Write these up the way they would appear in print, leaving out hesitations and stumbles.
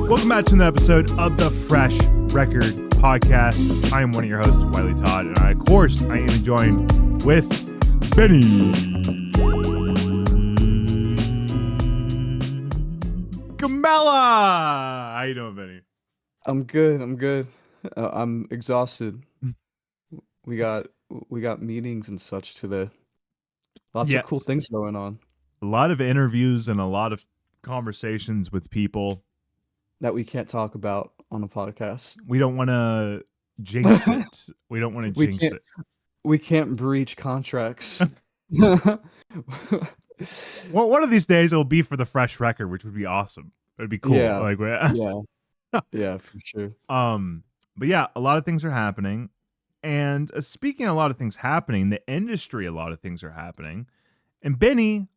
Welcome back to another episode of the Fresh Record Podcast. I am one of your hosts, Wiley Todd, and of course, I am joined with Benny. Camella! How you doing, Benny? I'm good. I'm exhausted. We got meetings and such today. Lots of cool things going on. A lot of interviews and a lot of conversations with people that we can't talk about on a podcast. We don't want to jinx it. We don't want to jinx it. We can't breach contracts. Well, one of these days it'll be for the Fresh Record, which would be awesome. It'd be cool. Yeah. Yeah, for sure. But yeah, a lot of things are happening. And speaking of a lot of things happening, the industry, a lot of things are happening. And Benny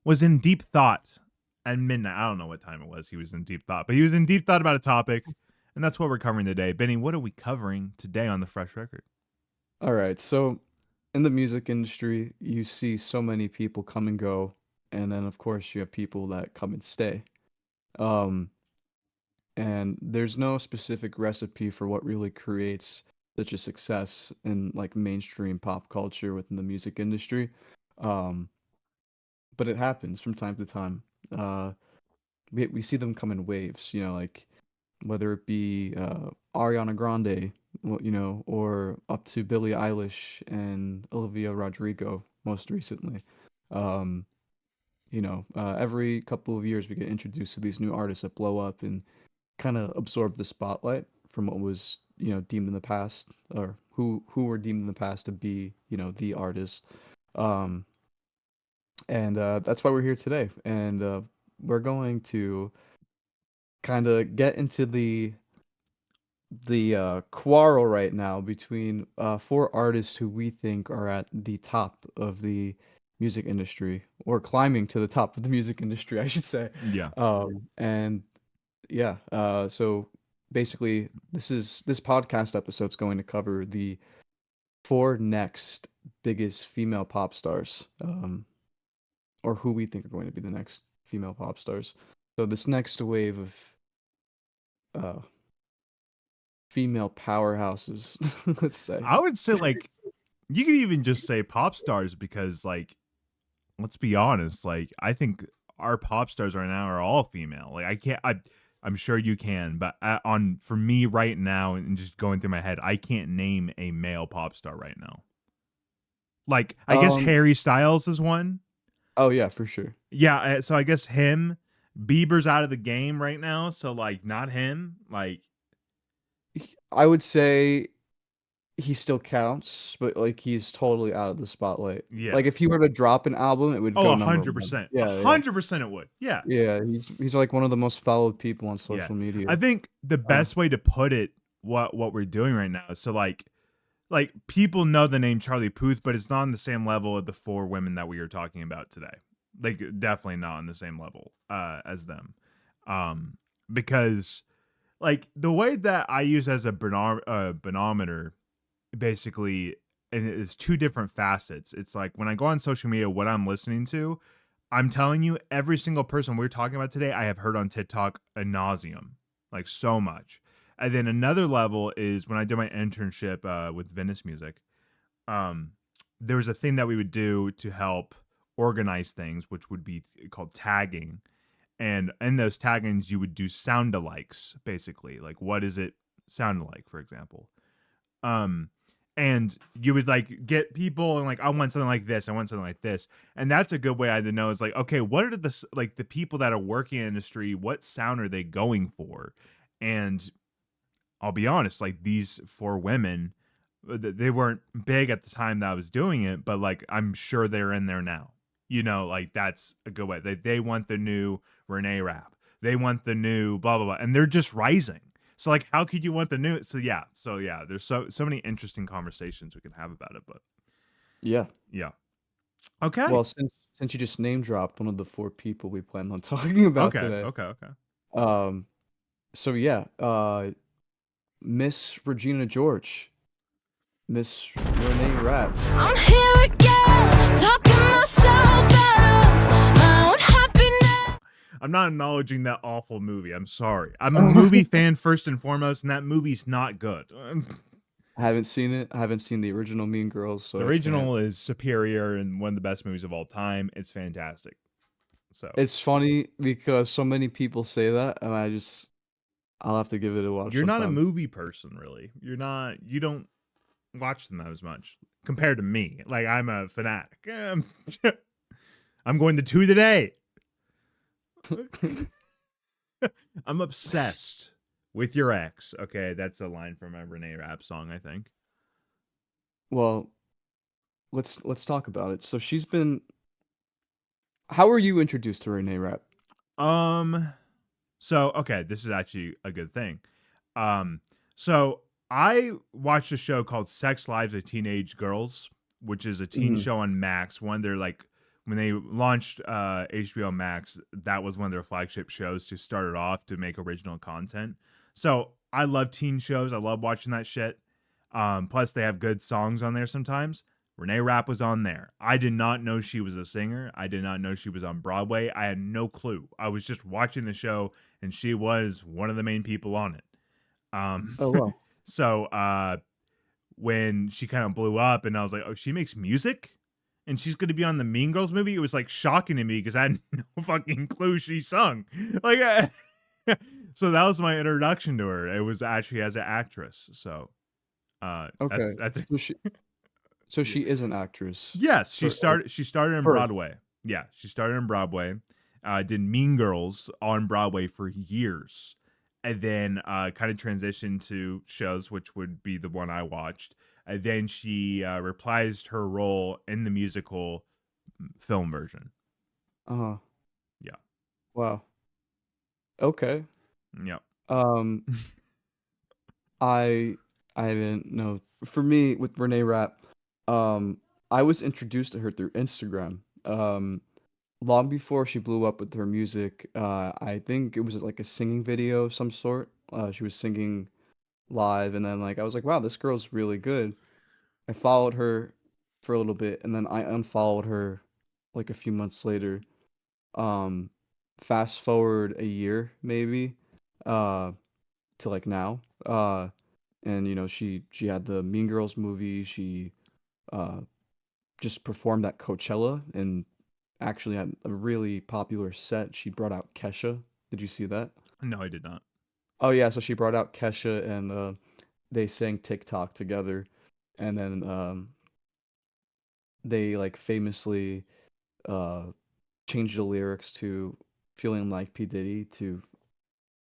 was in deep thought at midnight. I don't know what time it was. He was in deep thought, but he was in deep thought about a topic. And that's what we're covering today. Benny, what are we covering today on the Fresh Record? All right. So in the music industry, you see so many people come and go. And then, of course, you have people that come and stay. And there's no specific recipe for what really creates such a success in like mainstream pop culture within the music industry. But it happens from time to time. We see them come in waves, like whether it be Ariana Grande, or up to Billie Eilish and Olivia Rodrigo most recently. Every couple of years we get introduced to these new artists that blow up and kind of absorb the spotlight from what was, deemed in the past, or who were deemed in the past to be, the artist. And that's why we're here today. And we're going to kind of get into the quarrel right now between four artists who we think are at the top of the music industry, or climbing to the top of the music industry, I should say. Yeah. So basically, this podcast episode is going to cover the four next biggest female pop stars, or who we think are going to be the next female pop stars. So this next wave of female powerhouses, let's say. I would say, you could even just say pop stars, because, let's be honest, I think our pop stars right now are all female. I'm sure you can, but for me right now, and just going through my head, I can't name a male pop star right now. I guess Harry Styles is one. Oh yeah, for sure. Yeah, so I guess him. Bieber's out of the game right now, so not him. I would say he still counts, but he's totally out of the spotlight. Yeah. If he were to drop an album, it would go 100%. Yeah, 100% it would. Yeah. Yeah, he's one of the most followed people on social media. I think the best way to put it, what we're doing right now, is so people know the name Charlie Puth, but it's not on the same level of the four women that we are talking about today. Definitely not on the same level as them. Because the way that I use as a banometer, basically, and it's two different facets. It's when I go on social media, what I'm listening to, I'm telling you, every single person we're talking about today, I have heard on TikTok ad nauseum, so much. And then another level is when I did my internship with Venice Music. There was a thing that we would do to help organize things, which would be called tagging. And in those taggings, you would do sound-alikes, basically. What does it sound like, for example? And you would get people and I want something like this, I want something like this. And that's a good way I to know is okay, what are the people that are working in the industry, what sound are they going for? And I'll be honest, these four women, they weren't big at the time that I was doing it, but I'm sure they're in there now. That's a good way. They want the new Renee Rapp. They want the new blah, blah, blah. And they're just rising. So how could you want the new? So yeah, there's so many interesting conversations we can have about it, but yeah. Okay. Well, since you just name dropped one of the four people we plan on talking about today. Okay. So yeah, Miss Regina George, Miss Renee Rapp. I'm here again, talking myself out of my own happiness. I'm not acknowledging that awful movie. I'm sorry. I'm a movie fan first and foremost, and that movie's not good. I haven't seen it. I haven't seen the original Mean Girls, The so I can't. original is superior and one of the best movies of all time. It's fantastic. So It's funny because so many people say that, and I'll have to give it a watch you're not a sometime. movie person, really. You're not. You don't watch them as much compared to me. Like I'm a fanatic. I'm going to 2 today. I'm obsessed with your ex. Okay, that's a line from a Renee Rapp song, I think. Well, let's talk about it. So she's been. How were you introduced to Renee Rapp? Um so okay, this is actually a good thing. Um so I watched a show called Sex Lives of Teenage Girls, which is a teen Mhm. show on Max. One they're like when they launched HBO Max, that was one of their flagship shows to start it off to make original content. So I love teen shows. I love watching that shit. Plus they have good songs on there sometimes. Renee Rapp was on there. I did not know she was a singer. I did not know she was on Broadway. I had no clue. I was just watching the show and she was one of the main people on it. Um, Oh wow. so when she kind of blew up and I was like, oh, she makes music? And she's going to be on the Mean Girls movie? It was like shocking to me because I had no fucking clue she sung. Like, so that was my introduction to her. It was actually as an actress. So Okay. that's So she so yeah. she is an actress Yes, she for started. She started in first. Broadway. Yeah, she started in Broadway. Did Mean Girls on Broadway for years, and then kind of transitioned to shows, which would be the one I watched. And then she reprised her role in the musical film version. Uh-huh. Yeah, Wow. Okay. yeah. Um, I I didn't know. For me, with Renee Rapp, um, I was introduced to her through Instagram. Long before she blew up with her music, I think it was like a singing video of some sort. She was singing live, and then like I was like, wow, this girl's really good. I followed her for a little bit, and then I unfollowed her like a few months later. Um, Fast forward a year maybe, uh, to like now. And she had the Mean Girls movie. She uh just performed at Coachella and actually had a really popular set. She brought out Kesha. Did you see that? No, I did not. Oh yeah, so she brought out Kesha and they sang TikTok together, and then they like famously uh changed the lyrics to "Feeling Like P Diddy" to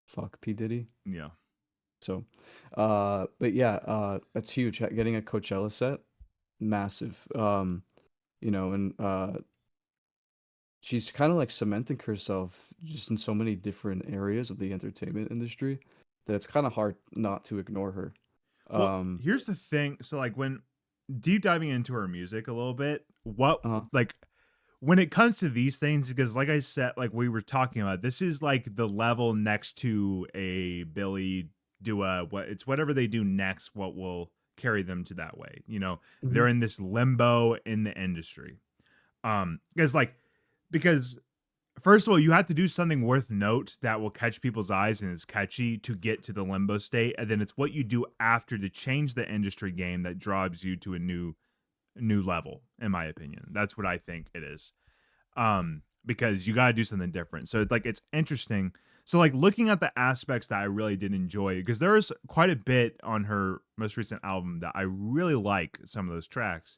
"Fuck P Diddy." Yeah. So, but yeah, that's huge. Getting a Coachella set, massive. And she's kind of like cementing herself just in so many different areas of the entertainment industry that it's kind of hard not to ignore her. Well, Um, here's the thing. So, like, when deep diving into her music a little bit, what uh, like when it comes to these things, because like I said, like we were talking about, this is like the level next to a Billy Dua. It's whatever they do next, what will carry them to that way. mhm, They're in this limbo in the industry. Because first of all, you have to do something worth note that will catch people's eyes and is catchy to get to the limbo state, and then it's what you do after to change the industry game that drives you to a new level. In my opinion, that's what I think it is. Because you got to do something different. So it's interesting. So like looking at the aspects that I really did enjoy, because there is quite a bit on her most recent album that I really like some of those tracks.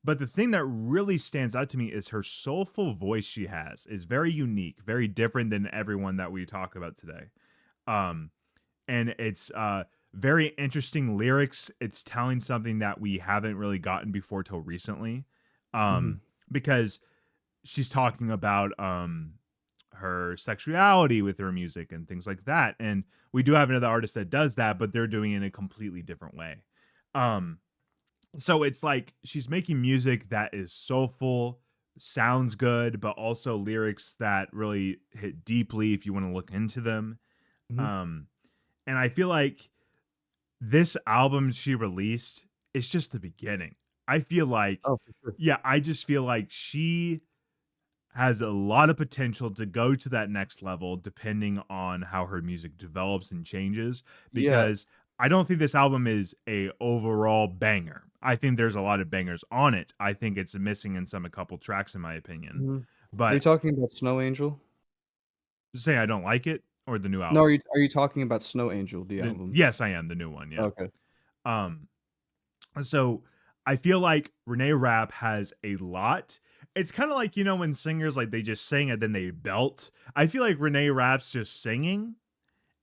But the thing that really stands out to me is her soulful voice she has is very unique, very different than everyone that we talk about today. Um, and it's very interesting lyrics. It's telling something that we haven't really gotten before till recently. mhm, Because she's talking about her sexuality with her music and things like that. And we do have another artist that does that, but they're doing it in a completely different way. Um, so it's like she's making music that is soulful, sounds good, but also lyrics that really hit deeply if you want to look into them. mhm. Um, and I feel like this album she released is just the beginning. I feel like, Oh, for sure. yeah, I just feel like has a lot of potential to go to that next level depending on how her music develops and changes, Yeah. because I don't think this album is a overall banger. I think there's a lot of bangers on it. I think it's missing in a couple tracks in my opinion. Mhm. Are you But talking about Snow Angel? say I don't like it or the new No, album. are you talking about Snow Angel, the album? Yes, I am, the new one, yeah. Okay. Um so I feel like Renee Rapp has a lot. It's kind of like, when singers like they just sing and then they belt. I feel like Renee Rapp's just singing,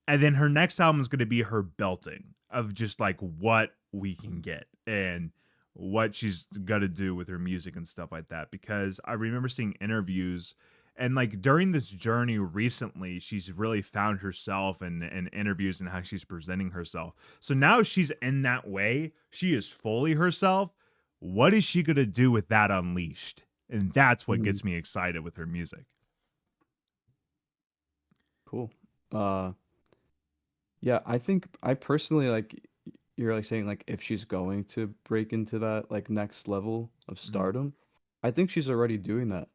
and then her next album is going to be her belting of just like what we can get and what she's got to do with her music and stuff like that. Because I remember seeing interviews, and like during this journey recently, she's really found herself in interviews and how she's presenting herself. So now she's in that way. She is fully herself. What is she going to do with that unleashed? And that's what Mhm. gets me excited with her music. Cool. Yeah, I think I personally like you're like saying like if she's going to break into that like next level of Mhm. stardom, I think she's already doing that.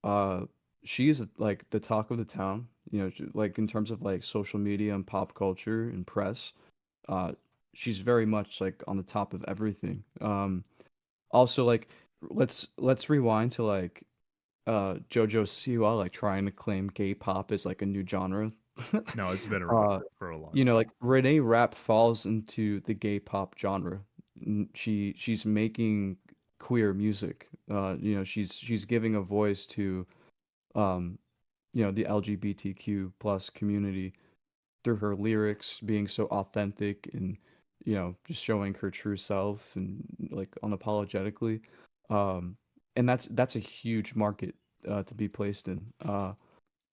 Uh, she is like the talk of the town, like in terms of like social media and pop culture and press. Uh, she's very much like on the top of everything. Also like let's rewind to like JoJo Siwa like trying to claim gay pop as like a new genre. No, it's been around Uh, for a long time. like Renee Rapp falls into the gay pop genre. She's making queer music. She's giving a voice to um, the LGBTQ plus community through her lyrics being so authentic and just showing her true self and like unapologetically. Um, and that's a huge market to be placed in.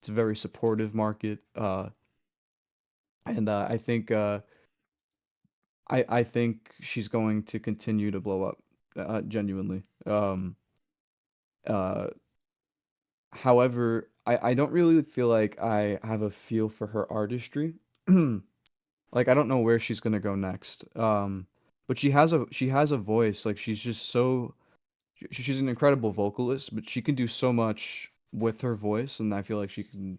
It's a very supportive market. And I think she's going to continue to blow up, genuinely. Uh, However, I don't really feel like I have a feel for her artistry. Like I don't know where she's gonna go next. But she has a voice. Like she's just so she's an incredible vocalist, but she can do so much with her voice, and I feel like she can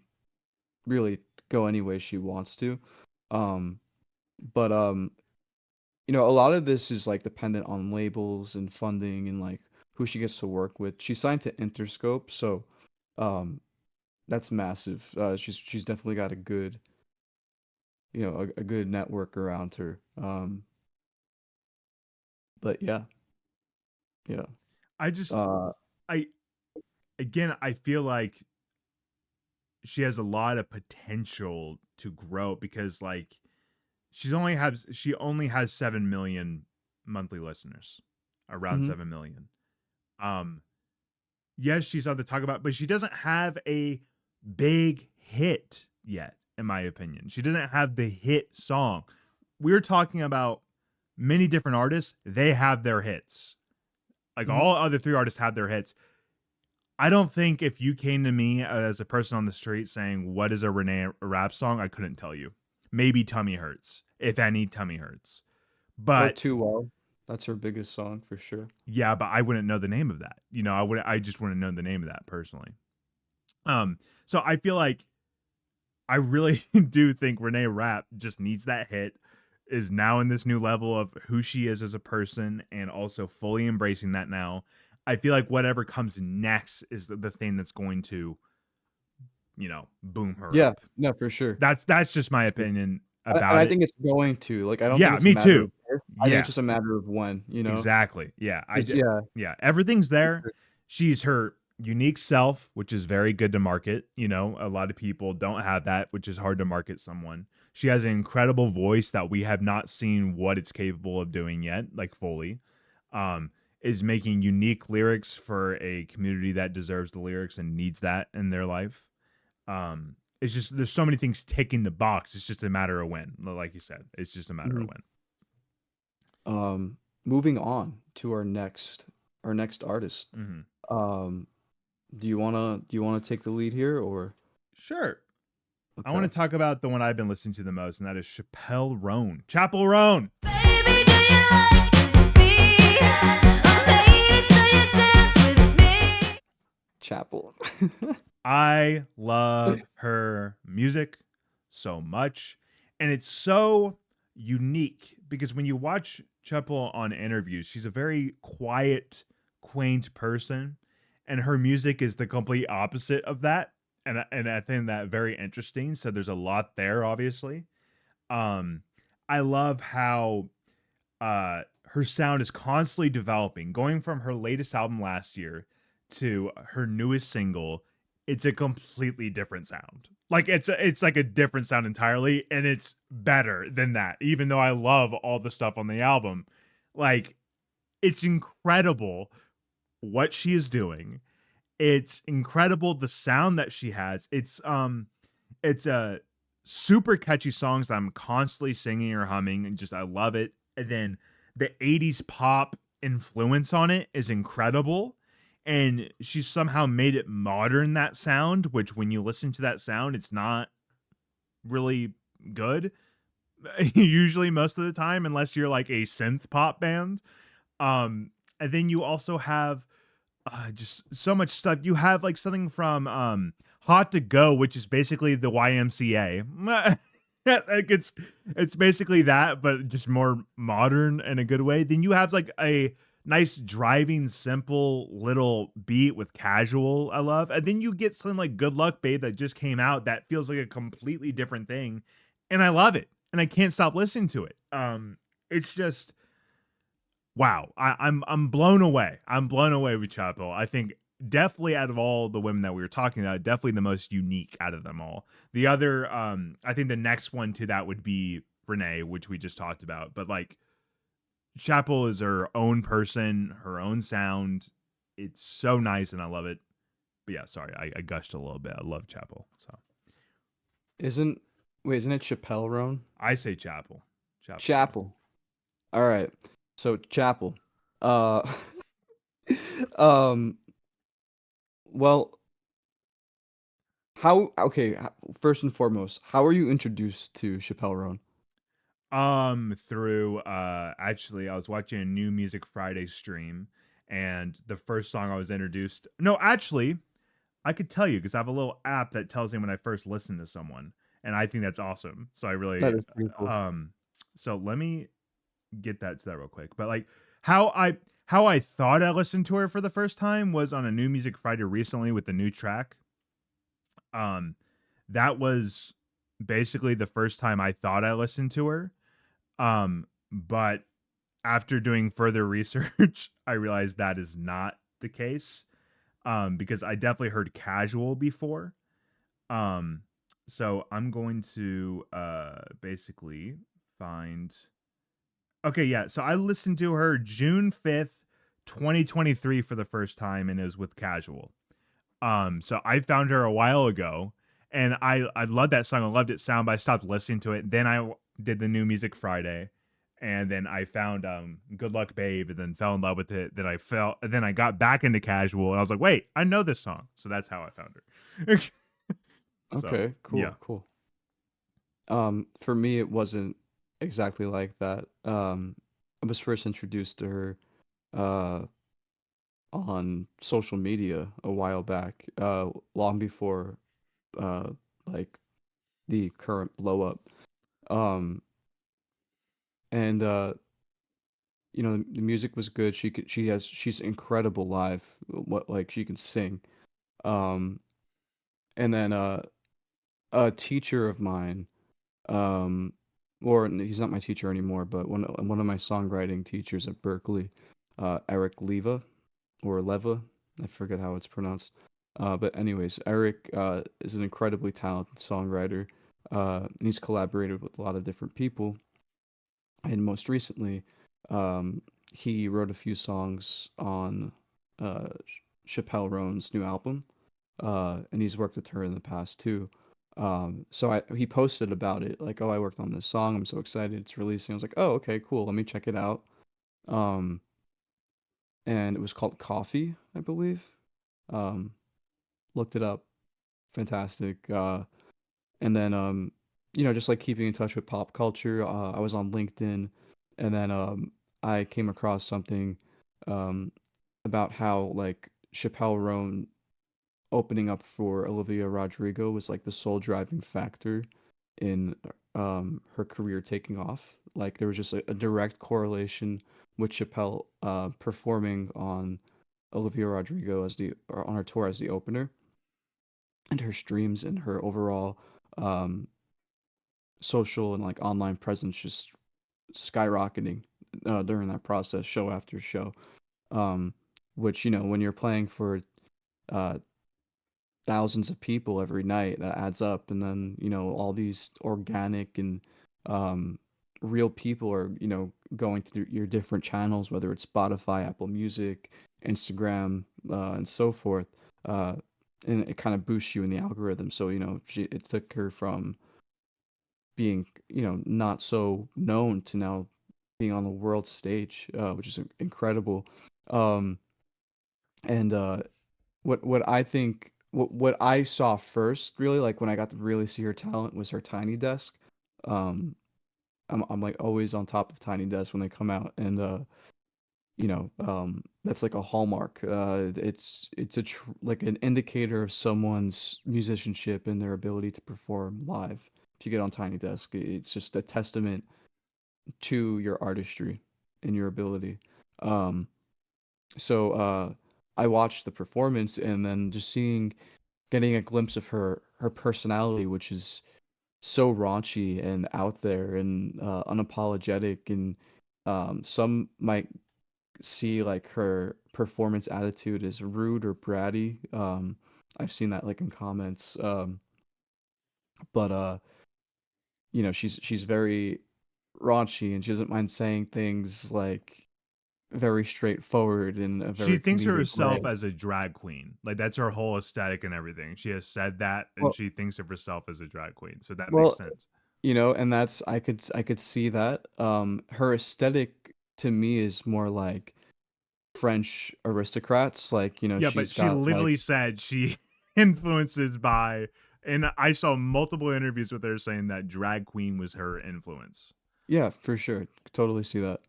really go any way she wants to. Um, but a lot of this is like dependent on labels and funding and like who she gets to work with. She's signed to Interscope, so um that's massive. She's definitely got a good, a good network around her. But yeah, yeah. I just Uh I again I feel like she has a lot of potential to grow, because like she only has 7 million monthly listeners, around mhm. 7 million. Um yes, she's on the talk about, but she doesn't have a big hit yet, in my opinion. She doesn't have the hit song. We're talking about many different artists, they have their hits. Like Mhm. all other three artists have their hits. I don't think if you came to me as a person on the street saying, "What is a Renee Rapp song?" I couldn't tell you. Maybe Tummy Hurts, if any, Tummy Hurts. Or But Too Well. That's her biggest song for sure. yeah, but I wouldn't know the name of that. I just wouldn't know the name of that personally. So I feel like I really do think Renee Rapp just needs that hit, is now in this new level of who she is as a person, and also fully embracing that now. I feel like whatever comes next is the thing that's going to, boom her Yeah, up. no, for sure. That's just my For sure. opinion And about I it. think it's going to. Like I don't think Yeah, it's a me matter of too. if. I think it's Yeah, just a matter of when. exactly. Yeah, Yeah. yeah, everything's For there. sure. She's her unique self, which is very good to market. A lot of people don't have that, which is hard to market someone. She has an incredible voice that we have not seen what it's capable of doing yet, like fully. Is making unique lyrics for a community that deserves the lyrics and needs that in their life. It's just there's so many things ticking the box. It's just a matter of when, like you said. It's just a matter of Mhm. when. Moving on to our next artist. Mm-hmm. Um, do you wanna take the lead here or Sure. I want okay? to talk about the one I've been listening to the most, and that is Chappelle Roan. Chappelle Roan. Baby, do you like to speak? I made it so you dance with me. Chapel. I love her music so much. And it's so unique because when you watch Chappelle on interviews, she's a very quiet, quaint person. And her music is the complete opposite of that. And I think that very interesting. So there's a lot there, obviously. Um, I love how her sound is constantly developing, going from her latest album last year to her newest single. It's a completely different sound. Like it's like a different sound entirely, and it's better than that. Even though I love all the stuff on the album, like it's incredible what she is doing. It's incredible the sound that she has. It's a super catchy songs that I'm constantly singing or humming, and just I love it. And then the 80s pop influence on it is incredible. And she somehow made it modern, that sound, which when you listen to that sound, it's not really good. Usually most of the time, unless you're like a synth pop band. And then you also have just so much stuff. You have like something from Hot to Go, which is basically the YMCA. Like it's basically that, but just more modern in a good way. Then you have like a nice driving, simple little beat with Casual. I love, and then you get something like Good Luck Babe that just came out that feels like a completely different thing, and I love it, and I can't stop listening to it. It's just wow. I'm blown away. I'm blown away with Chappelle. I think definitely out of all the women that we were talking about, definitely the most unique out of them all. The other, I think the next one to that would be Reneé, which we just talked about. But like Chappelle is her own person, her own sound. It's so nice and I love it. But yeah, sorry, I gushed a little bit. I love Chappelle. So Isn't Wait, isn't it Chappelle Roan? I say Chappelle. Chappelle. Chapel. All right. So Chapel. Uh um well, first and foremost, how are you introduced to Chappelle Roan? Through actually I was watching a New Music Friday stream and the first song I was introduced. No, actually, I could tell you because I have a little app that tells me when I first listen to someone, and I think that's awesome. So I That really is pretty cool. so let me get that to that real quick. But like how I how I thought I listened to her for the first time was on a New Music Friday recently with the new track. Um that was basically the first time I thought I listened to her. But after doing further research, I realized that is not the case. Because I definitely heard Casual before. Um, so I'm going to basically find. Okay, yeah. So I listened to her June 5th, 2023 for the first time, and it was with Casual. So I found her a while ago, and I loved that song. I loved its sound, but I stopped listening to it. Then I did the New Music Friday, and then I found Good Luck Babe, and then fell in love with it. Then I got back into Casual, and I was like, wait, I know this song. So that's how I found her. So Okay, yeah. cool, cool. For me, it wasn't exactly like that. I was first introduced to her uh, on social media a while back, long before uh, like the current blow up. Um, and the music was good. She's incredible live. What like she can sing. Um, and then a teacher of mine, um, he's not my teacher anymore, but one of my songwriting teachers at Berkeley, Eric Leva, I forget how it's pronounced. But anyways, Eric is an incredibly talented songwriter, and he's collaborated with a lot of different people. And most recently, um, he wrote a few songs on Chappelle Roan's new album, and he's worked with her in the past too. So he posted about it, like, "Oh, I worked on this song. I'm so excited it's releasing." I was like, "Oh, okay, cool. Let me check it out." Um, and it was called Coffee, I believe. Um, Looked it up. Fantastic. And then just like keeping in touch with pop culture. I was on LinkedIn, and then I came across something um about how like Chappelle Roan opening up for Olivia Rodrigo was like the sole driving factor in her career taking off. Like there was just a direct correlation with Chappelle performing on Olivia Rodrigo as the or on her tour as the opener, and her streams and her overall um social and like online presence just skyrocketing during that process, show after show. Um, which when you're playing for uh thousands of people every night, that adds up, and then all these organic and um real people are going through your different channels, whether it's Spotify, Apple Music, Instagram, and so forth. uh and it kind of boosts you in the algorithm. So it took her from being not so known to now being on the world stage, which is incredible. um and what I think what I saw first, really, like when I got to really see her talent, was her Tiny Desk. Um, I'm like always on top of Tiny Desk when they come out, and that's like a hallmark. It's like an indicator of someone's musicianship and their ability to perform live. If you get on Tiny Desk, it's just a testament to your artistry and your ability. Um, so I watched the performance, and then just getting a glimpse of her personality, which is so raunchy and out there and unapologetic, and some might see like her performance attitude as rude or bratty. I've seen that like in comments. But she's very raunchy, and she doesn't mind saying things like very straightforward in a She very thinks of comedic way. herself as a drag queen. Like that's her whole aesthetic and everything. She has said that, and Well, she thinks of herself as a drag queen. So that makes well, sense. and that's I could see that. Her aesthetic to me is more like French aristocrats. Like, Yeah, but she's she got like, literally said she influences by, and I saw multiple interviews with her saying that drag queen was her influence. yeah, for sure. Totally see that.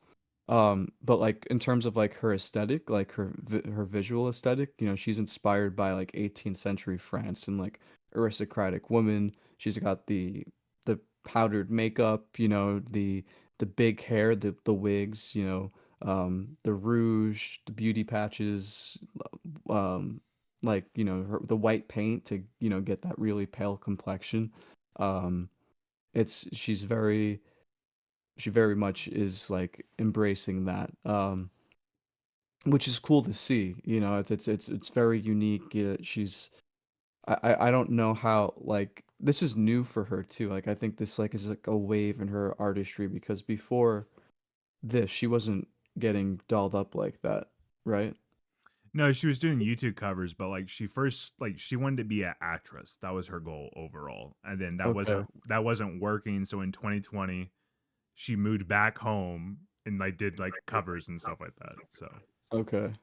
But like in terms of like her aesthetic, like her visual aesthetic, she's inspired by like 18th century France and like aristocratic woman. She's got the powdered makeup, the big hair, the wigs, the rouge, the beauty patches, um, like the white paint to get that really pale complexion. Um, it's she very much is like embracing that, which is cool to see. It's very unique. She's I don't know how, like, this is new for her too. Like I think this like is like a wave in her artistry, because before this she wasn't getting dolled up like that, right? No, she was doing YouTube covers, but like she wanted to be an actress. That was her goal overall. And then Okay. that wasn't working. So in 2020, she moved back home and like did like covers and stuff like that. So Okay.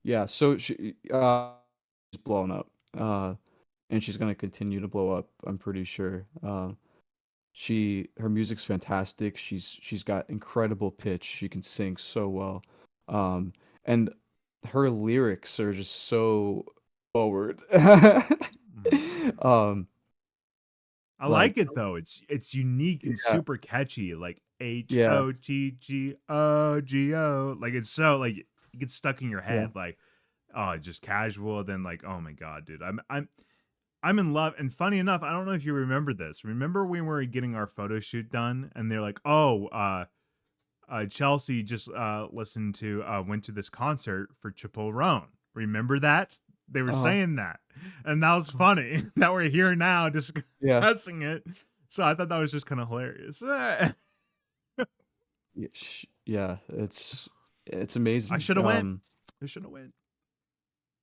Yeah, so she is blown up. And she's gonna continue to blow up, I'm pretty sure. Her music's fantastic. She's got incredible pitch. She can sing so well. And her lyrics are just so forward. mhm. Um, I like like, it though. It's unique and yeah, super catchy. Like yeah, HOTGOGO. Like it's so like it gets stuck in your yeah. head. Like just casual. Then like oh my god, dude, I'm in love. And funny enough, I don't know if you remember this. Remember when we were getting our photo shoot done, and they're like, oh, Chelsea just went to this concert for Chappelle Roan. Remember that? They were Uh-huh. saying that, and that was funny. That we're here now Yeah. discussing it. So I thought that was just kind of hilarious. Yeah, it's I amazing. should have went. I should have went.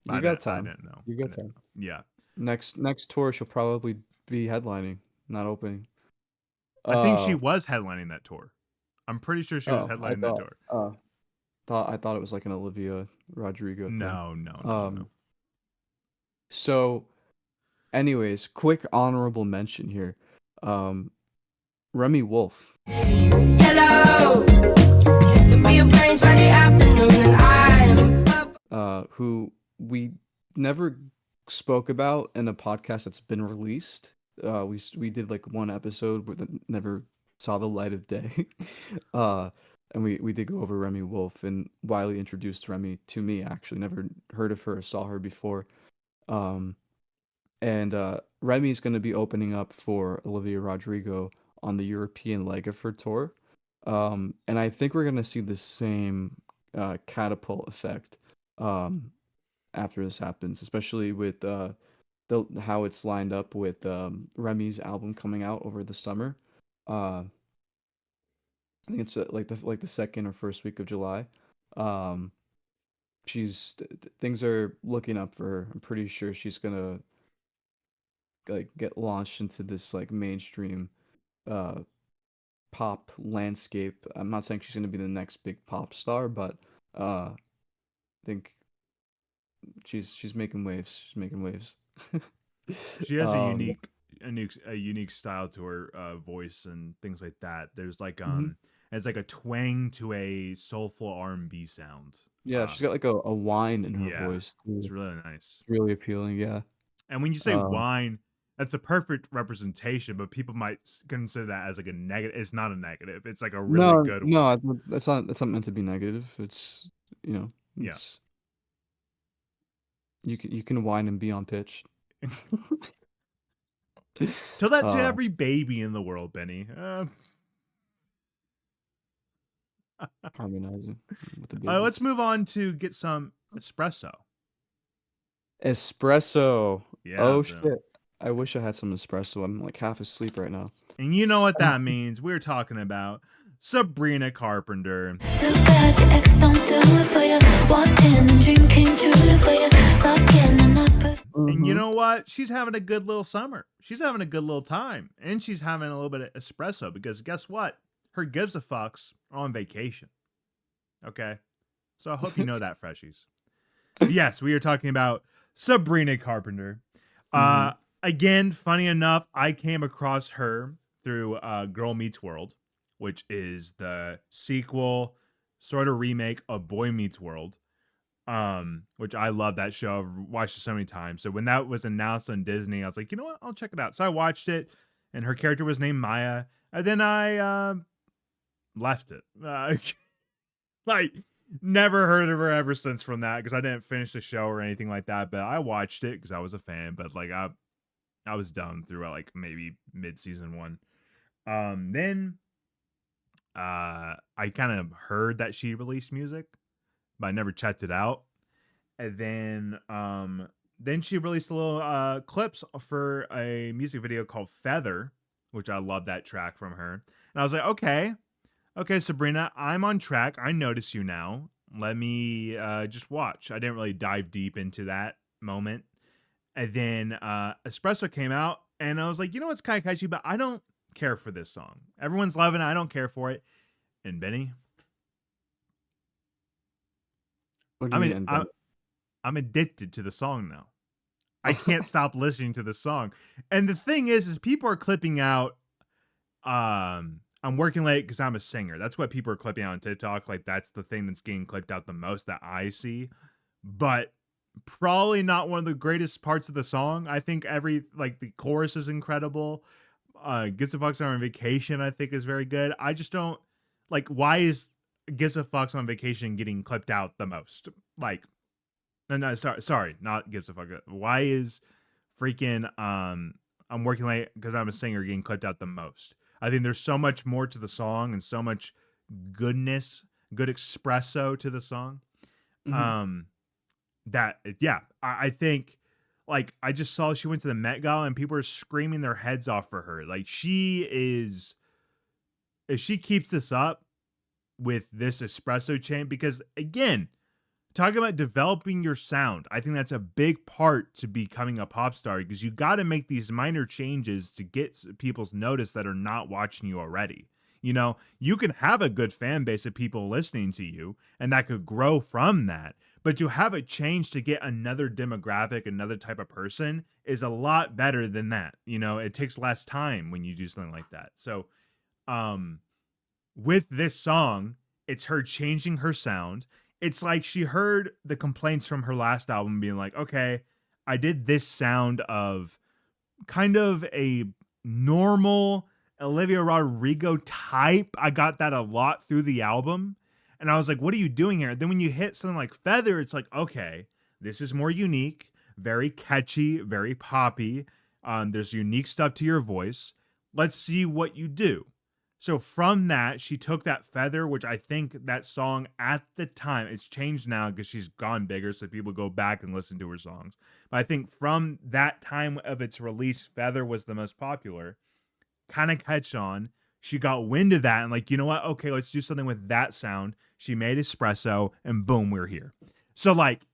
You got I time. didn't know. You I got didn't time. know. Yeah, Next tour she'll probably be headlining, not opening. I think she Uh was headlining that tour. I'm pretty sure she was oh, headlining that tour. I thought it was like an Olivia Rodrigo thing. No, no, no, no. Um, so anyways, quick honorable mention here. Um, Remi Wolf, Yellow, to be a brains Friday afternoon, and I'm up. who we never spoke about in a podcast that's been released. We did like one episode that never saw the light of day. uh, and we did go over Remi Wolf, and Wiley introduced Remi to me. Actually, never heard of her, saw her before. Um, and Remi's going to be opening up for Olivia Rodrigo on the European leg of her tour. And I think we're going to see the same catapult effect um, after this happens, especially with the how it's lined up with Remi's album coming out over the summer. I think it's like the second or first week of July. Um, things are looking up for her. I'm pretty sure she's gonna like get launched into this like mainstream uh pop landscape. I'm not saying she's gonna be the next big pop star, but I think she's making waves. She's making waves. She has um, a unique style to her voice and things like that. There's like mhm. it's like a twang to a soulful R&B sound. Yeah, she's got like a whine in her Yeah, voice it's too. really nice. It's really appealing. Yeah. And when you say Um, wine, that's a perfect representation, but people might consider that as like a negative. It's not a negative. It's like a really no, good no, one. that's not meant to be negative. It's you know, Yeah. it's you can whine and be on pitch. Tell that to uh, every baby in the world, Benny. Harmonizing with the baby. Let's move on to get some espresso. Espresso. Yeah, Oh boom. shit. I wish I had some espresso. I'm like half asleep right now. And you know what that means. We're talking about Sabrina Carpenter. Too bad your ex don't do it for you. Walked in and dream came true for you. Soft skin and not perfect. And you Mm-hmm. know what? She's having a good little summer. She's having a good little time. And she's having a little bit of espresso because guess what? Her gives a fucks are on vacation. Okay? So I hope you know that, freshies. Yes, we are talking about Sabrina Carpenter. Mm-hmm. Again, funny enough, I came across her through Girl Meets World, which is the sequel, sort of remake of Boy Meets World. Which I love that show. I've watched it so many times. So when that was announced on Disney, I was like, you know what? I'll check it out. So I watched it, and her character was named Maya. And then I left it. Like, never heard of her ever since from that because I didn't finish the show or anything like that. But I watched it because I was a fan. But like I was done through like maybe mid season one. Then I kind of heard that she released music, but I never checked it out. And then she released a little clips for a music video called Feather, which I love that track from her. And I was like, okay, Sabrina, I'm on track. I notice you now. Let me just watch. I didn't really dive deep into that moment. And then Espresso came out, and I was like, you know what's kind of catchy, but I don't care for this song. Everyone's loving it. I don't care for it. And Benny, What do I you mean? mean, I'm addicted to the song now. I can't stop listening to the song. And the thing is people are clipping out I'm working late because I'm a singer. That's what people are clipping out on TikTok. Like that's the thing that's getting clipped out the most that I see. But probably not one of the greatest parts of the song. I think the chorus is incredible. Gives a Fucks on Vacation, I think, is very good. I just don't like why is Gives a Fucks on Vacation getting clipped out the most? Like, no, sorry, not Gives a Fuck. Why is freaking I'm working late because I'm a singer getting clipped out the most? I think there's so much more to the song and so much goodness, good espresso to the song. Mhm. Um, that yeah, I think like I just saw she went to the Met Gala and people are screaming their heads off for her. Like she is, if she keeps this up with this espresso chain, because again, talking about developing your sound, I think that's a big part to becoming a pop star because you got to make these minor changes to get people's notice that are not watching you already. You know, you can have a good fan base of people listening to you, and that could grow from that. But to have it change to get another demographic, another type of person is a lot better than that. You know, it takes less time when you do something like that. So, um, with this song, it's her changing her sound. It's like she heard the complaints from her last album being like, okay, I did this sound of kind of a normal Olivia Rodrigo type. I got that a lot through the album. And I was like, what are you doing here? Then when you hit something like Feather, it's like, okay, this is more unique, very catchy, very poppy. There's unique stuff to your voice. Let's see what you do. So from that, she took that Feather, which I think that song at the time, it's changed now because she's gone bigger, so people go back and listen to her songs. But I think from that time of its release, Feather was the most popular. Kind of catch on. She got wind of that and like, you know what? Okay, let's do something with that sound. She made Espresso, and boom, we're here. So like,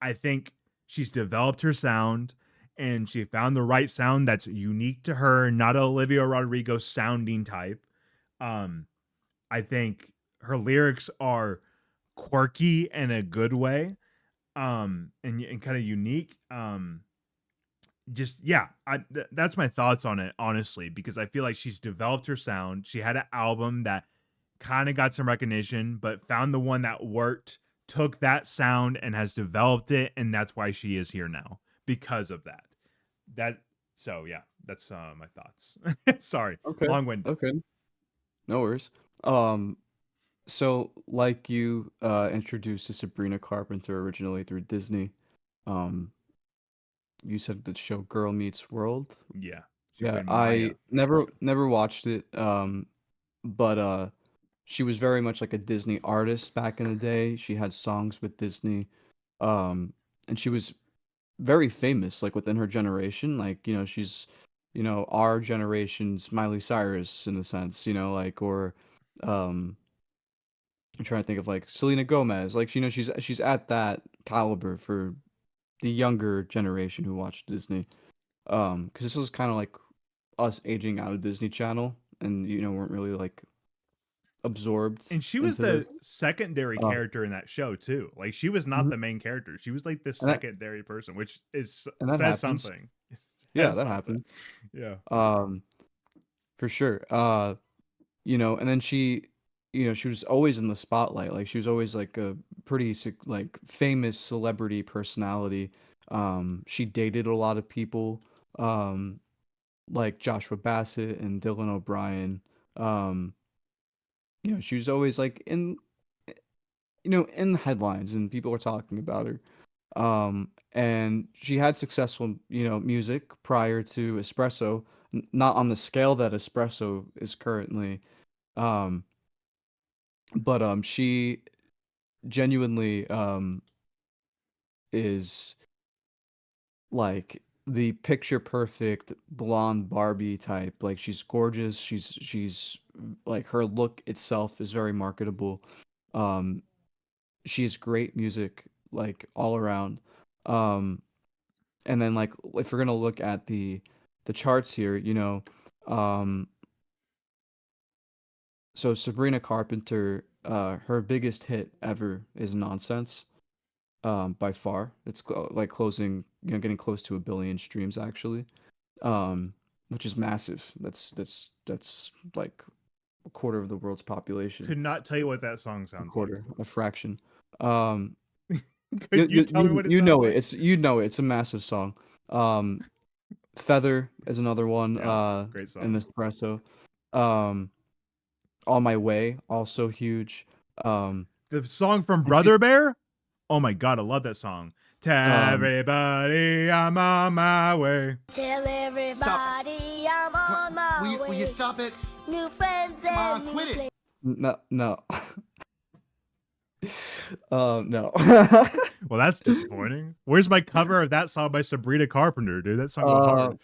I think she's developed her sound and she found the right sound that's unique to her, not a Olivia Rodrigo sounding type. Um, I think her lyrics are quirky in a good way, and kind of unique. Just yeah, that's my thoughts on it, honestly, because I feel like she's developed her sound. She had an album that kind of got some recognition, but found the one that worked, took that sound and has developed it, and that's why she is here now because of that. That so yeah, that's my thoughts. Sorry, Okay. long winded. Okay. No worries. So like you introduced to Sabrina Carpenter originally through Disney. Um, you said the show Girl Meets World. Yeah, she Yeah, played Maya. I never watched it. But she was very much like a Disney artist back in the day. She had songs with Disney. And she was very famous, like within her generation. Like, she's, our generation's Miley Cyrus in a sense, like, or um I'm trying to think of like Selena Gomez. Like, she's at that caliber for the younger generation who watched Disney. Because this was kind of like us aging out of Disney Channel, and weren't really like absorbed And she was into those. the secondary Um, character in that show too. Like she was not mhm. the main character. She was like the and that secondary person, which is and that says happens. something. Yeah, Says that something. happens. Yeah. Um, for sure. And then she was always in the spotlight. Like she was always like a pretty like famous celebrity personality. She dated a lot of people, um, like Joshua Bassett and Dylan O'Brien. Um, she was always like in the headlines, and people were talking about her. And she had successful, music prior to Espresso, not on the scale that Espresso is currently. Um, but she genuinely is like the picture perfect blonde Barbie type. Like she's gorgeous. She's like her look itself is very marketable. Um, she has great music like all around. Um, and then like if we're gonna look at the charts here, um, so Sabrina Carpenter, her biggest hit ever is Nonsense. By far, it's like closing, getting close to 1 billion streams actually, which is massive. That's like a quarter of the world's population, Could not tell you what that song a sounds like. quarter, a fraction. Um, Could you tell me what it sounds like? It's a massive song. Um, Feather is another one. Yeah, great And song. Espresso. Um, On My Way, also huge. Um, The song from and she, Brother Bear? Oh my god, I love that song. Tell um, everybody I'm on my way. Tell everybody I'm on my way. Will you stop it? New friends Come on, and quit new it. no, no. No. Well, that's disappointing. Where's my cover of that song by Sabrina Carpenter, dude? That song go hard.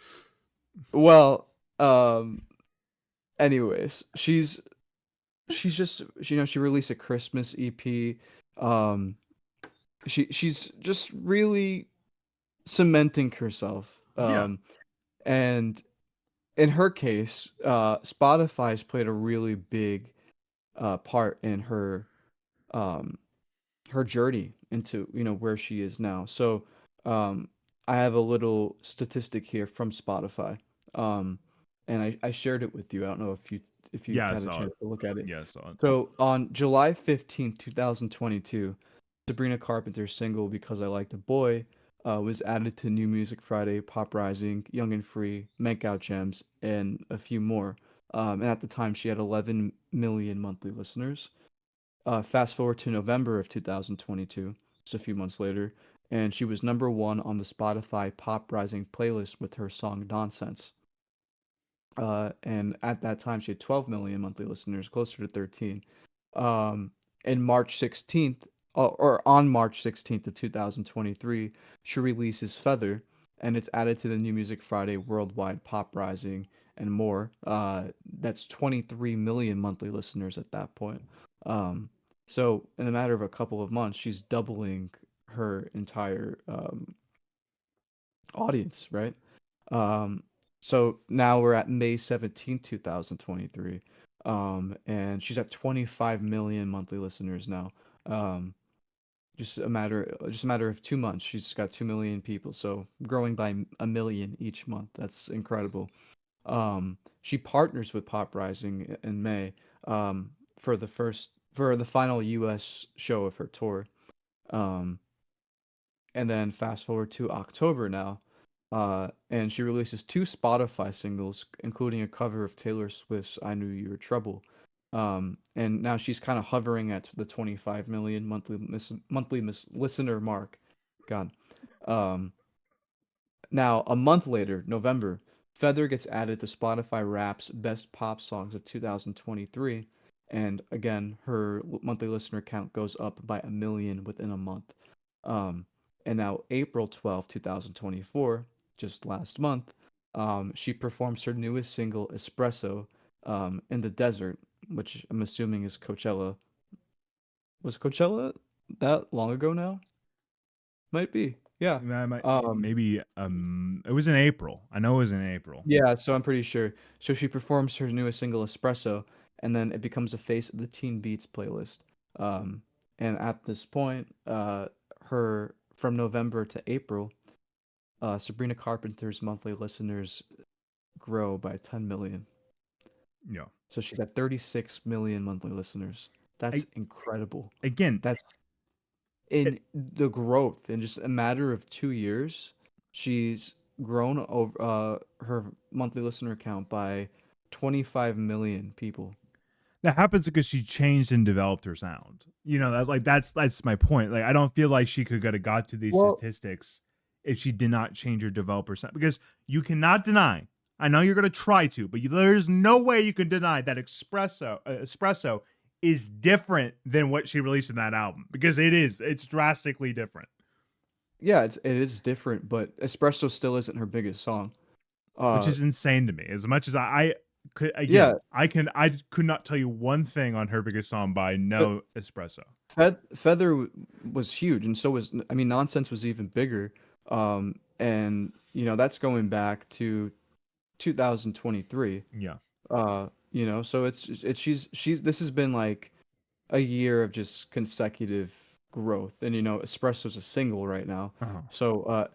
Well, anyways, she's just, she released a Christmas EP. Um, she's just really cementing herself. Yeah. And in her case, Spotify's played a really big part in um her journey into where she is now. So um I have a little statistic here from Spotify. Um and I shared it with you. I don't know if you Yeah, I had a saw it. chance to look at it. Yeah, I saw it. So on July 15th, 2022, Sabrina Carpenter's single Because I Liked a Boy was added to New Music Friday, Pop Rising, Young and Free, Make Out Gems, and a few more. And at the time, she had 11 million monthly listeners. Fast forward to November of 2022, just a few months later, and she was number one on the Spotify Pop Rising playlist with her song Nonsense. And at that time, she had 12 million monthly listeners, closer to 13. Um, and March 16th, or on March 16th of 2023, she releases Feather, and it's added to the New Music Friday Worldwide Pop Rising and more. That's 23 million monthly listeners at that point. Um, so in a matter of a couple of months, she's doubling her entire audience, right? Um, so now we're at May 17th, 2023. And she's at 25 million monthly listeners now. Um, just a matter of 2 months, she's got 2 million people. So growing by a million each month. That's incredible. She partners with Pop Rising in May, for the final US show of her tour. Um, and then fast forward to October now, and she releases two Spotify singles, including a cover of Taylor Swift's "I Knew You Were Trouble." And now she's kind of hovering at the 25 million listener mark. God. Um, Now a month later, November, Feather gets added to Spotify Rap's Best Pop Songs of 2023, and again, her monthly listener count goes up by a million within a month. Um, and now April 12th, 2024, just last month, she performs her newest single, Espresso, in the desert, which I'm assuming is Coachella. Was Coachella that long ago now? Might be. Yeah. Um, Maybe it was in April. I know it was in April. yeah, so I'm pretty sure. So she performs her newest single, Espresso, and then it becomes a face of the Teen Beats playlist. Um, and at this point, her from November to April, Sabrina Carpenter's monthly listeners grow by 10 million. Yeah. So she's at 36 million monthly listeners. I That's incredible. again, That's it, in the growth in just a matter of 2 years. She's grown over her monthly listener count by 25 million people. that happens because she changed and developed her sound. That's my point. Like I don't feel like she could have got to these Well, statistics if she did not change her developer sound. Because you cannot deny. I know you're gonna try to, but there's no way you can deny that Espresso is different than what she released in that album because it is. It's drastically different. yeah, it is different, but Espresso still isn't her biggest song. Which Uh, is insane to me. As much as I could, yeah, again, I could not tell you one thing on her biggest song by but No Espresso. Feather was huge, and so was, I mean, Nonsense was even bigger. And that's going back to 2023. Yeah. So it's she's this has been like a year of just consecutive growth, and Espresso's a single right now. Uh-huh. So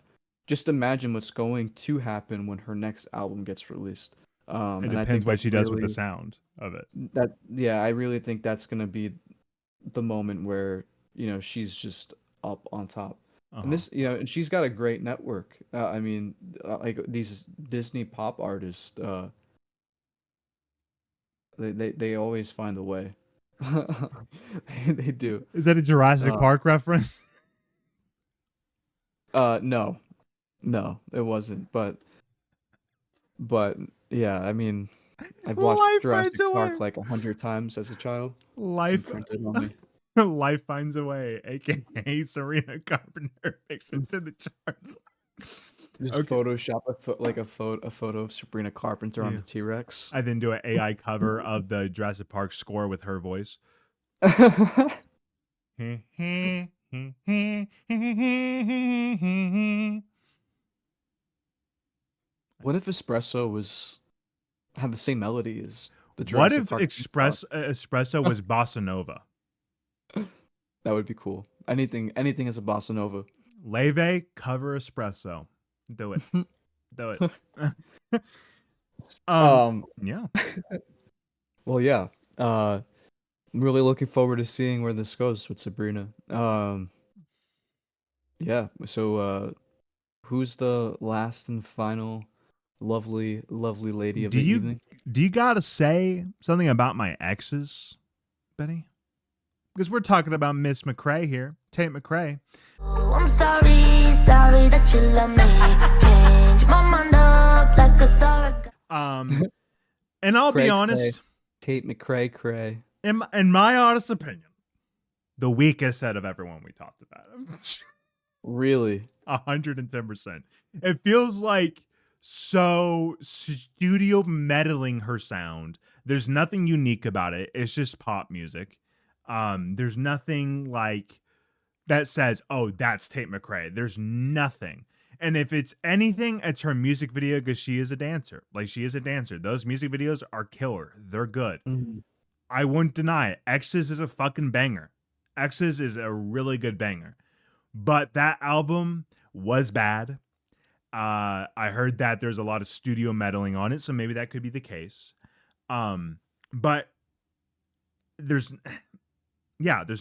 just imagine what's going to happen when her next album gets released. It And I depends think what that's she does with the really sound of it. yeah, I really think that's gonna be the moment where she's just up on top. And Uh-huh. and she's got a great network. I mean, like these Disney pop artists, they always find a way. They do. Is that a Jurassic Uh, Park reference? no, no, it wasn't. But yeah, I mean, I've watched Life finds Jurassic a way. Park like 100 times as a child. It's Life imprinted on me. Life finds a way, aka Sabrina Carpenter makes it to the charts. Just Okay. Photoshop a photo of Sabrina Carpenter on Yeah. the T-Rex. I then do an AI cover of the Jurassic Park score with her voice. What if Espresso had the same melody as the What Jurassic if Park theme song? Espresso was bossa nova? That would be cool. Anything as a bossa nova. Leve cover espresso. Do it. Do it. Um, Yeah. well, yeah. I'm really looking forward to seeing where this goes with Sabrina. Yeah. So, who's the last and final lovely lady of Do the you evening? do you gotta say something about my exes, Benny? Because we're talking about Miss McRae here, Tate McRae. I'm sorry that you love me. Change my mind up like a sorry. And I'll be Cray, honest, Tate McRae cray. in my honest opinion, the weakest out of everyone we talked about. Really? 110%. It feels like so studio meddling her sound. There's nothing unique about it. It's just pop music. There's nothing like that says, "Oh, that's Tate McRae." There's nothing. And if it's anything, it's her music video because she is a dancer. Like, she is a dancer. Those music videos are killer. They're good. Mhm. I won't deny it. X's is a fucking banger. X's is a really good banger. But that album was bad. I heard that there's a lot of studio meddling on it, so maybe that could be the case. But there's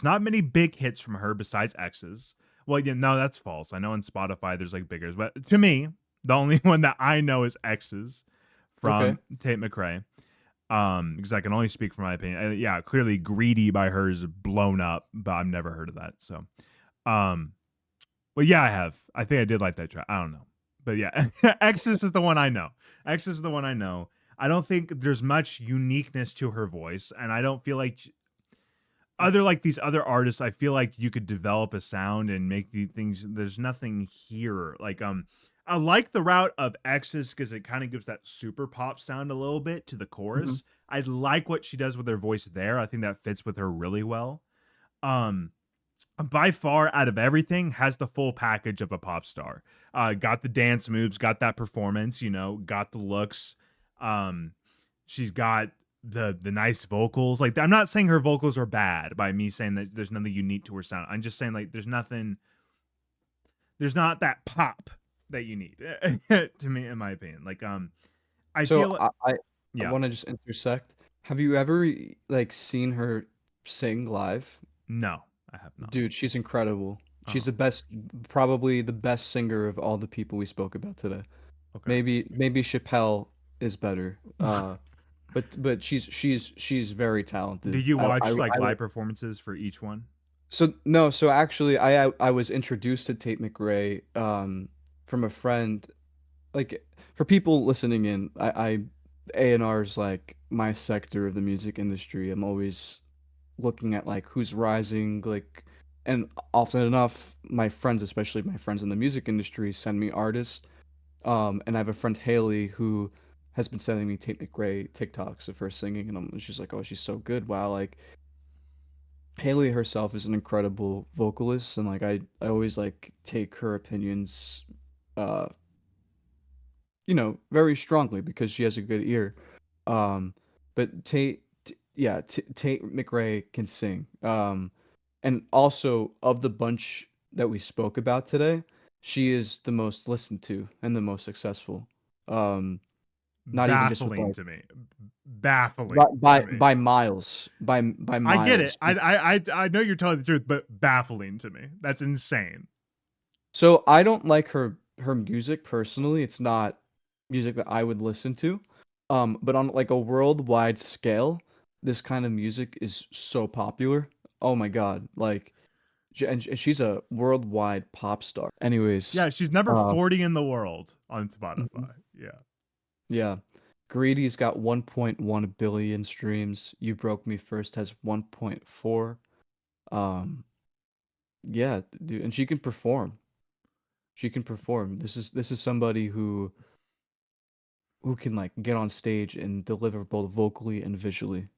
not many big hits from her besides X's. Well, yeah, no, that's false. I know on Spotify there's like biggers, but to me, the only one that I know is X's from Okay. Tate McRae. Because I can only speak from my opinion. Yeah, clearly Greedy by her is blown up, but I've never heard of that. So, well, yeah, I have. I think I did like that track. I don't know. But yeah, X's is the one I know. X's is the one I know. I don't think there's much uniqueness to her voice, and I don't feel like like these other artists, I feel like you could develop a sound and make the things. There's nothing here. Like, I like the route of X's because it kind of gives that super pop sound a little bit to the chorus. I like what she does with her voice there. I think that fits with her really well. By far, out of everything, has the full package of a pop star. Got the dance moves, got that performance, got the looks. She's got the nice vocals. Like, I'm not saying her vocals are bad by me saying that there's nothing unique to her sound. I'm just saying, like, there's not that pop that you need to me, in my opinion. Like, I feel like, I yeah, want to just intersect. Have you ever like seen her sing live? no, I have not. Dude, she's incredible. She's Oh, probably the best singer of all the people we spoke about today. okay. Maybe Chappelle is better. But she's very talented. Did you watch like I live performances for each one? so actually I was introduced to Tate McRae from a friend. Like, for people listening in, A&R is like my sector of the music industry. I'm always looking at like who's rising, like, and often enough my friends, especially my friends in the music industry, send me artists. And I have a friend, Haley, who has been sending me Tate McRae TikToks of her singing, and she's like, oh, she's so good. Wow. Like, Haley herself is an incredible vocalist, and like I always like take her opinions uh very strongly because she has a good ear. But Tate McRae can sing. And also, of the bunch that we spoke about today, she is the most listened to and the most successful. Um, Not even just with Baffling like to me. Baffling to me. by miles, by I get it. miles. I know you're telling the truth, but baffling to me. That's insane. So I don't like her music personally. It's not music that I would listen to. But on like a worldwide scale, this kind of music is so popular. Oh my God. Like, and she's a worldwide pop star. Anyways, Yeah, she's number uh 40 in the world on mhm. Spotify. Yeah. Yeah. Greedy's got 1.1 billion streams. You Broke Me First has 1.4. Um, yeah, dude, and she can perform. She can perform. This is somebody who can like get on stage and deliver both vocally and visually.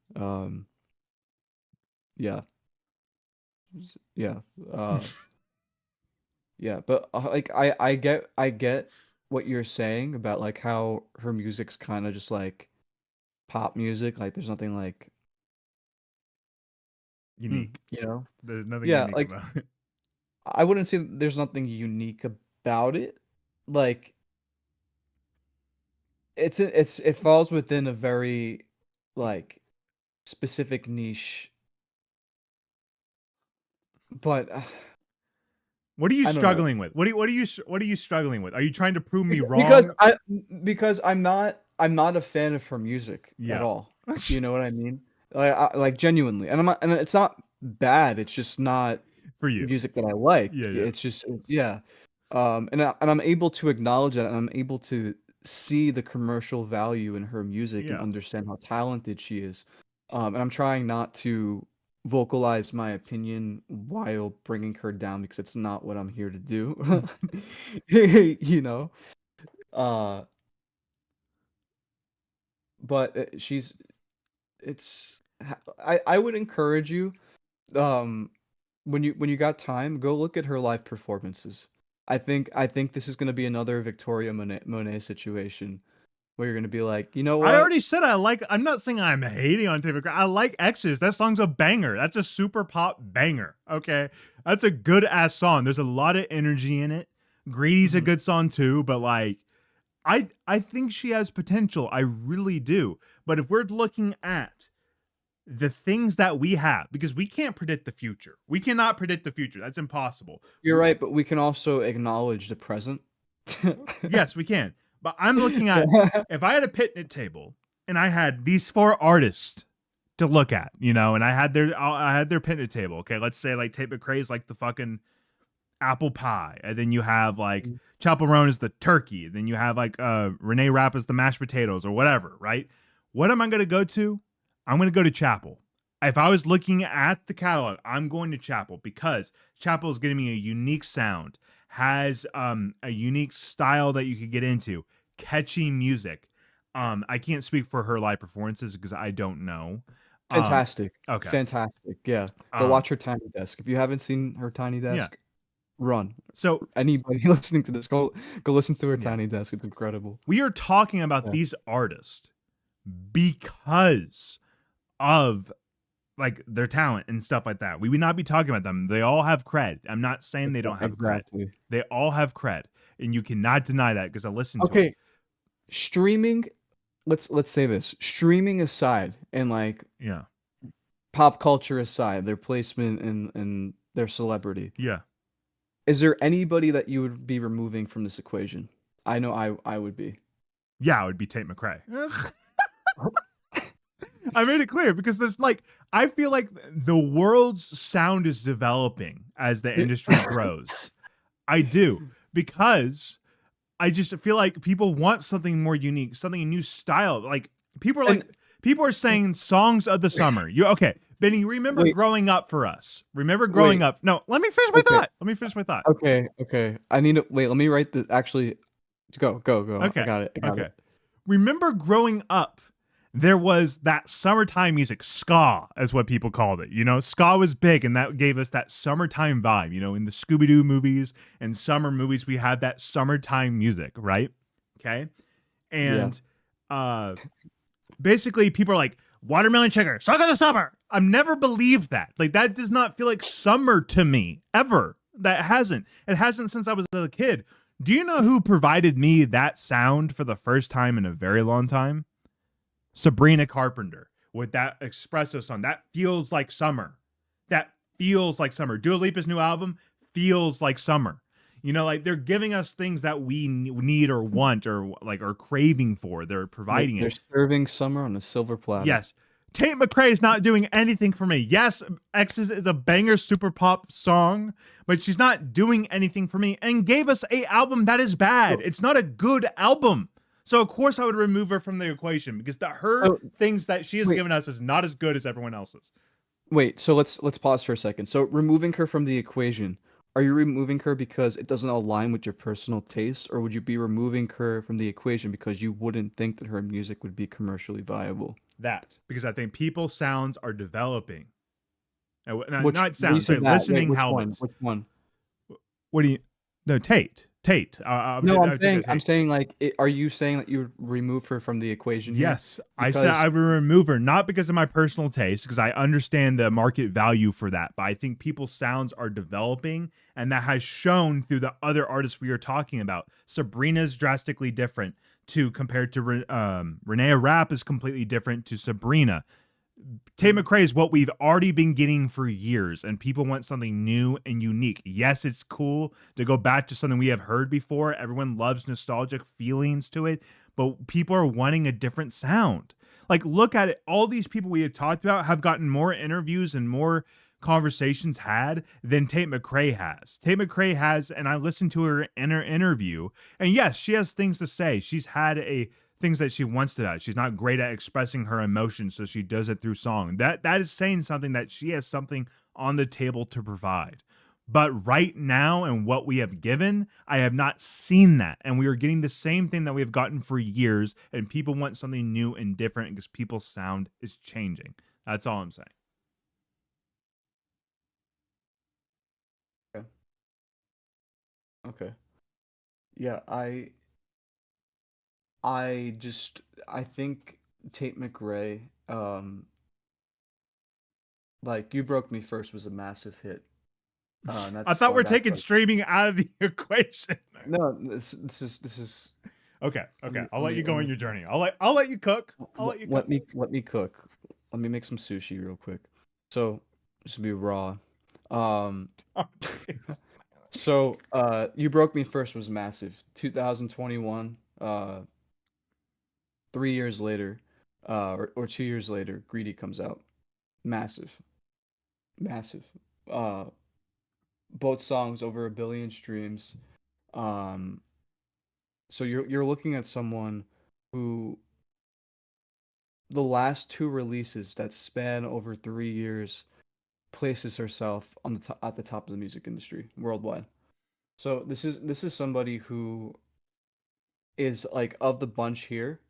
Yeah, yeah, yeah. But like I get what you're saying about like how her music's kind of just like pop music. Like, there's nothing like Unique. you know. There's nothing Yeah, unique like, about it. I wouldn't say that there's nothing unique about it. Like, it falls within a very like specific niche, but What are you I don't know. struggling with? What are you struggling with? Are you trying to prove me wrong? Because I'm not a fan of her music Yeah. at all. You know what I mean? Like genuinely, and and it's not bad. It's just not For you. music that I like. Yeah. It's just yeah. And I'm able to acknowledge that, and I'm able to see the commercial value in her music and Yeah. understand how talented she is. And I'm trying not to vocalize my opinion while bringing her down because it's not what I'm here to do. You know? Uh, but I would encourage you, um, when you got time, go look at her live performances. I think this is gonna be another Victoria Monet situation where you're gonna be like, you know I what? already said I'm not saying I'm hating on Tate McRae. I like X's. That song's a banger. That's a super pop banger. Okay. That's a good ass song. There's a lot of energy in it. Greedy's a good song too, but like I think she has potential. I really do. But if we're looking at the things that we have, because we can't predict the future. We cannot predict the future. That's impossible. You're right, but we can also acknowledge the present. Yes, we can. But I'm looking at if I had a picnic table and I had these 4 artists to look at, you know, and I had their picnic table. Okay, let's say like Tate McRae is like the fucking apple pie, and then you have like Chappelle Roan is the turkey, and then you have like Renee Rapp is the mashed potatoes or whatever, right? What am I gonna go to? I'm gonna go to Chapel. If I was looking at the catalog, I'm going to Chapel because Chapel is giving me a unique sound, has a unique style that you could get into, catchy music. I can't speak for her live performances because I don't know. Fantastic. Okay. Fantastic. Yeah. Go watch her Tiny Desk. If you haven't seen her Tiny Desk, run. So anybody listening to this, go listen to her Tiny Desk. It's incredible. We are talking about these artists because of like their talent and stuff like that. We would not be talking about them. They all have cred. I'm not saying they don't have cred. They all have cred, and you cannot deny that because I listened to it. Streaming, let's say this. Streaming aside, and like pop culture aside, their placement and their celebrity. Yeah. Is there anybody that you would be removing from this equation? I know I would be. Yeah, it would be Tate McRae. I made it clear because there's like, I feel like the world's sound is developing as the industry grows. I do, because I just feel like people want something more unique, something a new style. Like people are saying songs of the summer. Okay, Benny, remember growing up for us? Remember growing up? No, let me finish my thought. Let me finish my thought. Okay. I need to wait. Let me write the go. Okay. I got it. Okay. Remember growing up, there was that summertime music, ska is what people called it. You know, ska was big, and that gave us that summertime vibe. You know, in the Scooby-Doo movies and summer movies, we had that summertime music, right? Okay. And basically people are like, Watermelon Sugar, song of the summer. I've never believed that. Like, that does not feel like summer to me, ever. That hasn't. It hasn't since I was a kid. Do you know who provided me that sound for the first time in a very long time? Sabrina Carpenter with that espresso song. That feels like summer. That feels like summer. Dua Lipa's new album feels like summer. You know, like they're giving us things that we need or want or like are craving for. They're providing They're serving summer on a silver platter. Yes. Tate McRae is not doing anything for me. Yes, X's is a banger super pop song, but she's not doing anything for me and gave us an album that is bad. It's not a good album. So of course I would remove her from the equation because things that she has given us is not as good as everyone else's. Wait, so let's pause for a second. So removing her from the equation, are you removing her because it doesn't align with your personal taste, or would you be removing her from the equation because you wouldn't think that her music would be commercially viable? That, because I think people's sounds are developing. Listening helmets. Which one? What do you? No, Tate. No, I'm saying like, are you saying that you would remove her from the equation? Yes, I said I would remove her, not because of my personal taste, because I understand the market value for that. But I think people's sounds are developing, and that has shown through the other artists we are talking about. Sabrina's drastically different compared to Renee Rapp is completely different to Sabrina. Tate McRae is what we've already been getting for years, and people want something new and unique. Yes, it's cool to go back to something we have heard before. Everyone loves nostalgic feelings to it, but people are wanting a different sound. Like, look at it. All these people we had talked about have gotten more interviews and more conversations had than Tate McRae has. Tate McRae has, and I listened to her in her interview, and yes, she has things to say. She's had things that she wants to do. She's not great at expressing her emotions, so she does it through song. That is saying something, that she has something on the table to provide. But right now, and what we have given, I have not seen that. And we are getting the same thing that we have gotten for years, and people want something new and different because people's sound is changing. That's all I'm saying. Okay. Yeah, I think Tate McRae, like You Broke Me First was a massive hit. And I thought we're taking streaming out of the equation. No, this is Okay. I'll let you let go on your journey. I'll let you cook. I'll let you cook. let me cook. Let me make some sushi real quick. So this will be raw. Um, so You Broke Me First was massive. 2021. 3 years later, or 2 years later, Greedy comes out. Massive, massive. Uh, both songs over 1 billion streams. Um, so you're looking at someone who the last two releases that span over 3 years places herself on the at the top of the music industry worldwide. So this is somebody who is like, of the bunch here,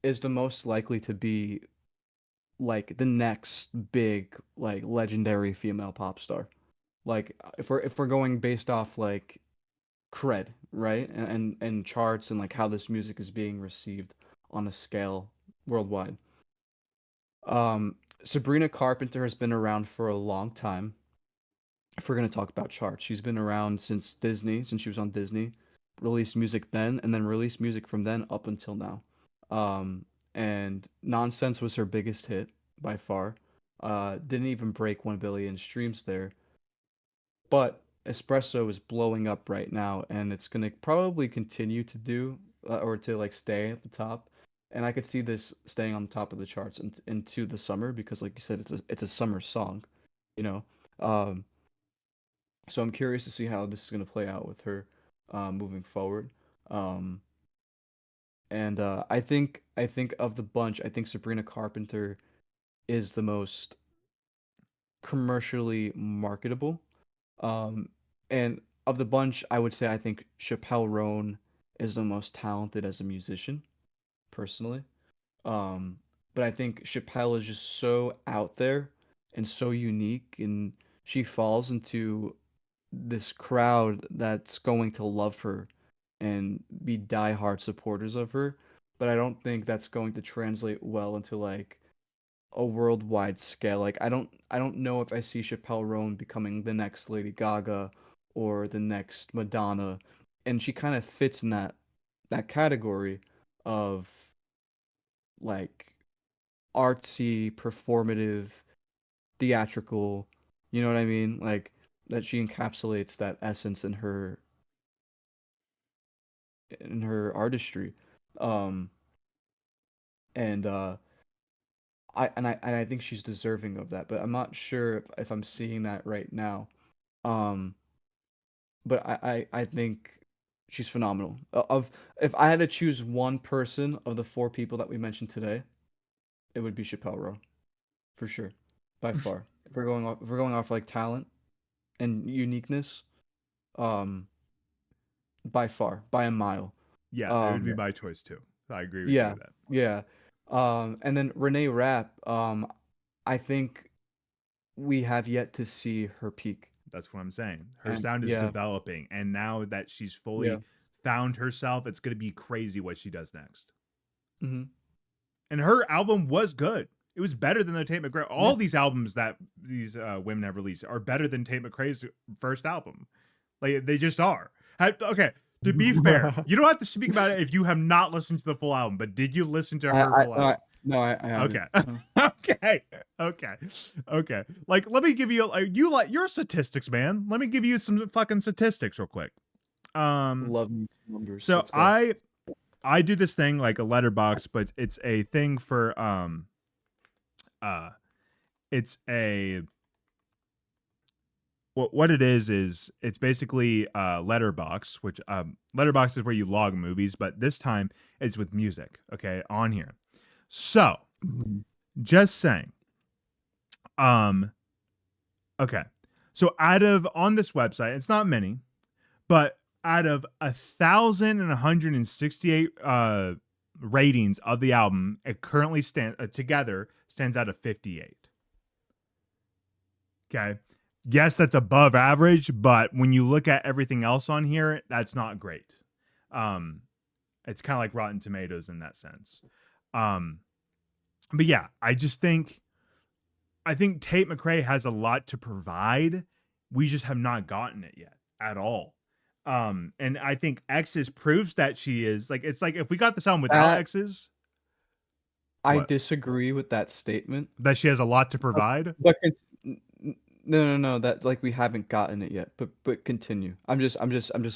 is the most likely to be like the next big, like, legendary female pop star. Like, if we're going based off like cred, right? And charts, and like how this music is being received on a scale worldwide. Sabrina Carpenter has been around for a long time. If we're gonna talk about charts, she's been around since Disney, since she was on Disney, released music then, and then released music from then up until now. And Nonsense was her biggest hit by far. Didn't even break 1 billion streams there. But Espresso is blowing up right now, and it's gonna probably continue to do, or to like stay at the top. And I could see this staying on top of the charts into the summer, because, like you said, it's a summer song, you know. Um, so I'm curious to see how this is gonna play out with her, moving forward. Um, and I think of the bunch, I think Sabrina Carpenter is the most commercially marketable. Um, and of the bunch, I would say I think Chappelle Roan is the most talented as a musician, personally. Um, but I think Chappelle is just so out there and so unique, and she falls into this crowd that's going to love her and be diehard supporters of her. But I don't think that's going to translate well into like a worldwide scale. Like, I don't know if I see Chappelle Roan becoming the next Lady Gaga or the next Madonna, and she kind of fits in that category of like artsy, performative, theatrical. You know what I mean? Like, that she encapsulates that essence in her artistry. Um, and I think she's deserving of that, but I'm not sure if I'm seeing that right now. Um, but I think she's phenomenal. Of If I had to choose one person of the four people that we mentioned today, it would be Chappelle Roan, for sure, by far. If we're going off like talent and uniqueness, um, by far, by a mile. Yeah, it would be Um, my choice too. I agree with you yeah, with that. yeah. And then Renee Rapp, I think we have yet to see her peak. That's what I'm saying. Her And sound is yeah, developing, and now that she's yeah. fully found herself, it's going to be crazy what she does next. Hmm. And her album was good. It was better than the Tate McRae. Yeah. All these albums that these women have released are better than Tate McRae's first album. Like, they just are. Okay, to be fair, you don't have to speak about it if you have not listened to the full album. But did you listen to her full album? No, I haven't. Okay. Okay. Like, let me give you you're a statistics man. Let me give you some fucking statistics real quick. Love me some numbers. So Let's go. I do this thing like a letterbox, but it's a thing for it's a what it is it's basically letterbox, which letterbox is where you log movies, but this time it's with music, okay, on here. So just saying. Okay. So on this website, it's not many, but out of 1,168 ratings of the album, it currently stands out of 58. Okay. Yes, that's above average, but when you look at everything else on here, that's not great. It's kind of like Rotten Tomatoes in that sense. But yeah, I think Tate McRae has a lot to provide. We just have not gotten it yet at all. And I think X's proves that she is like, it's like if we got this album without X's. I disagree with that statement. That she has a lot to provide. But no. That like we haven't gotten it yet. But continue. I'm just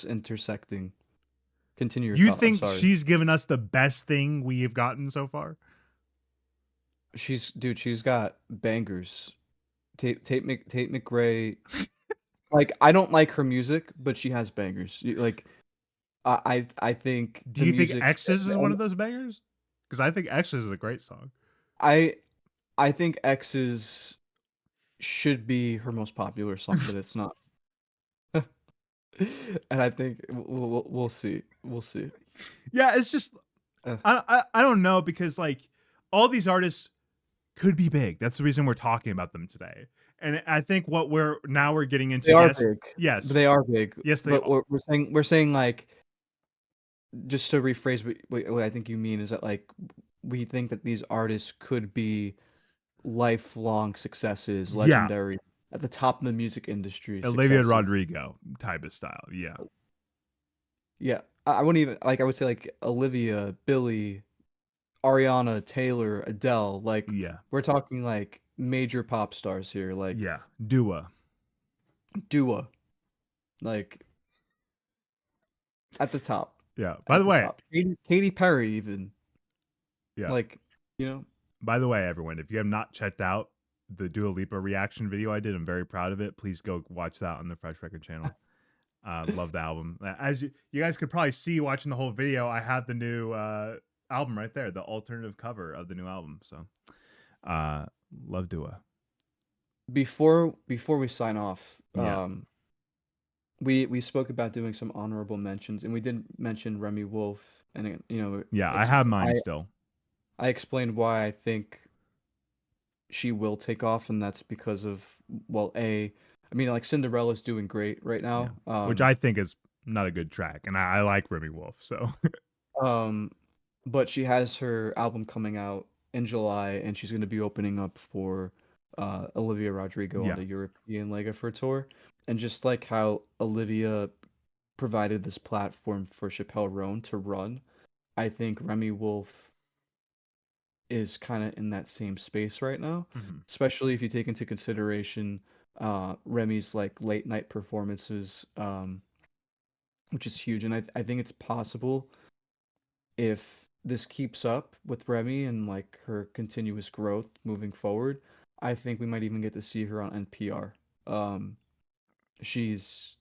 intersecting. Continue your You thought. think she's given us the best thing we have gotten so far? She's got bangers. Tate McRae. Like, I don't like her music, but she has bangers. Like, I think. Do you think X's is one of those bangers? Because I think X's is a great song. I think X's should be her most popular song, but it's not. And I think we'll see. We'll see. Yeah, it's just I don't know, because like all these artists could be big. That's the reason we're talking about them today. And I think what we're getting into. They are big. Yes, they are big. Yes, they are. We're saying like, just to rephrase what I think you mean is that like we think that these artists could be lifelong successes, legendary, at the top of the music industry. Olivia Rodrigo type of style. Yeah. Yeah. I wouldn't even like, I would say like Olivia, Billie, Ariana, Taylor, Adele. Like, we're talking like major pop stars here. Like, Dua, like at the top. Yeah. By the way, Katy Perry even. Yeah. Like, you know. By the way, everyone, if you have not checked out the Dua Lipa reaction video I did, I'm very proud of it. Please go watch that on the Fresh Record channel. Love the album. As you guys could probably see watching the whole video, I have the new album right there, the alternative cover of the new album. So, love Dua. Before we sign off, we spoke about doing some honorable mentions, and we did mention Remi Wolf, and I have mine still. I explained why I think she will take off, and that's because of I mean, like Cinderella's doing great right now, which I think is not a good track, and I like Remi Wolf, so. But she has her album coming out in July, and she's going to be opening up for Olivia Rodrigo on the European leg of her tour. And just like how Olivia provided this platform for Chappelle Roan to run, I think Remi Wolf is kind of in that same space right now, especially if you take into consideration Remi's like late night performances, which is huge. And I think it's possible, if this keeps up with Remi and like her continuous growth moving forward, I think we might even get to see her on NPR. She's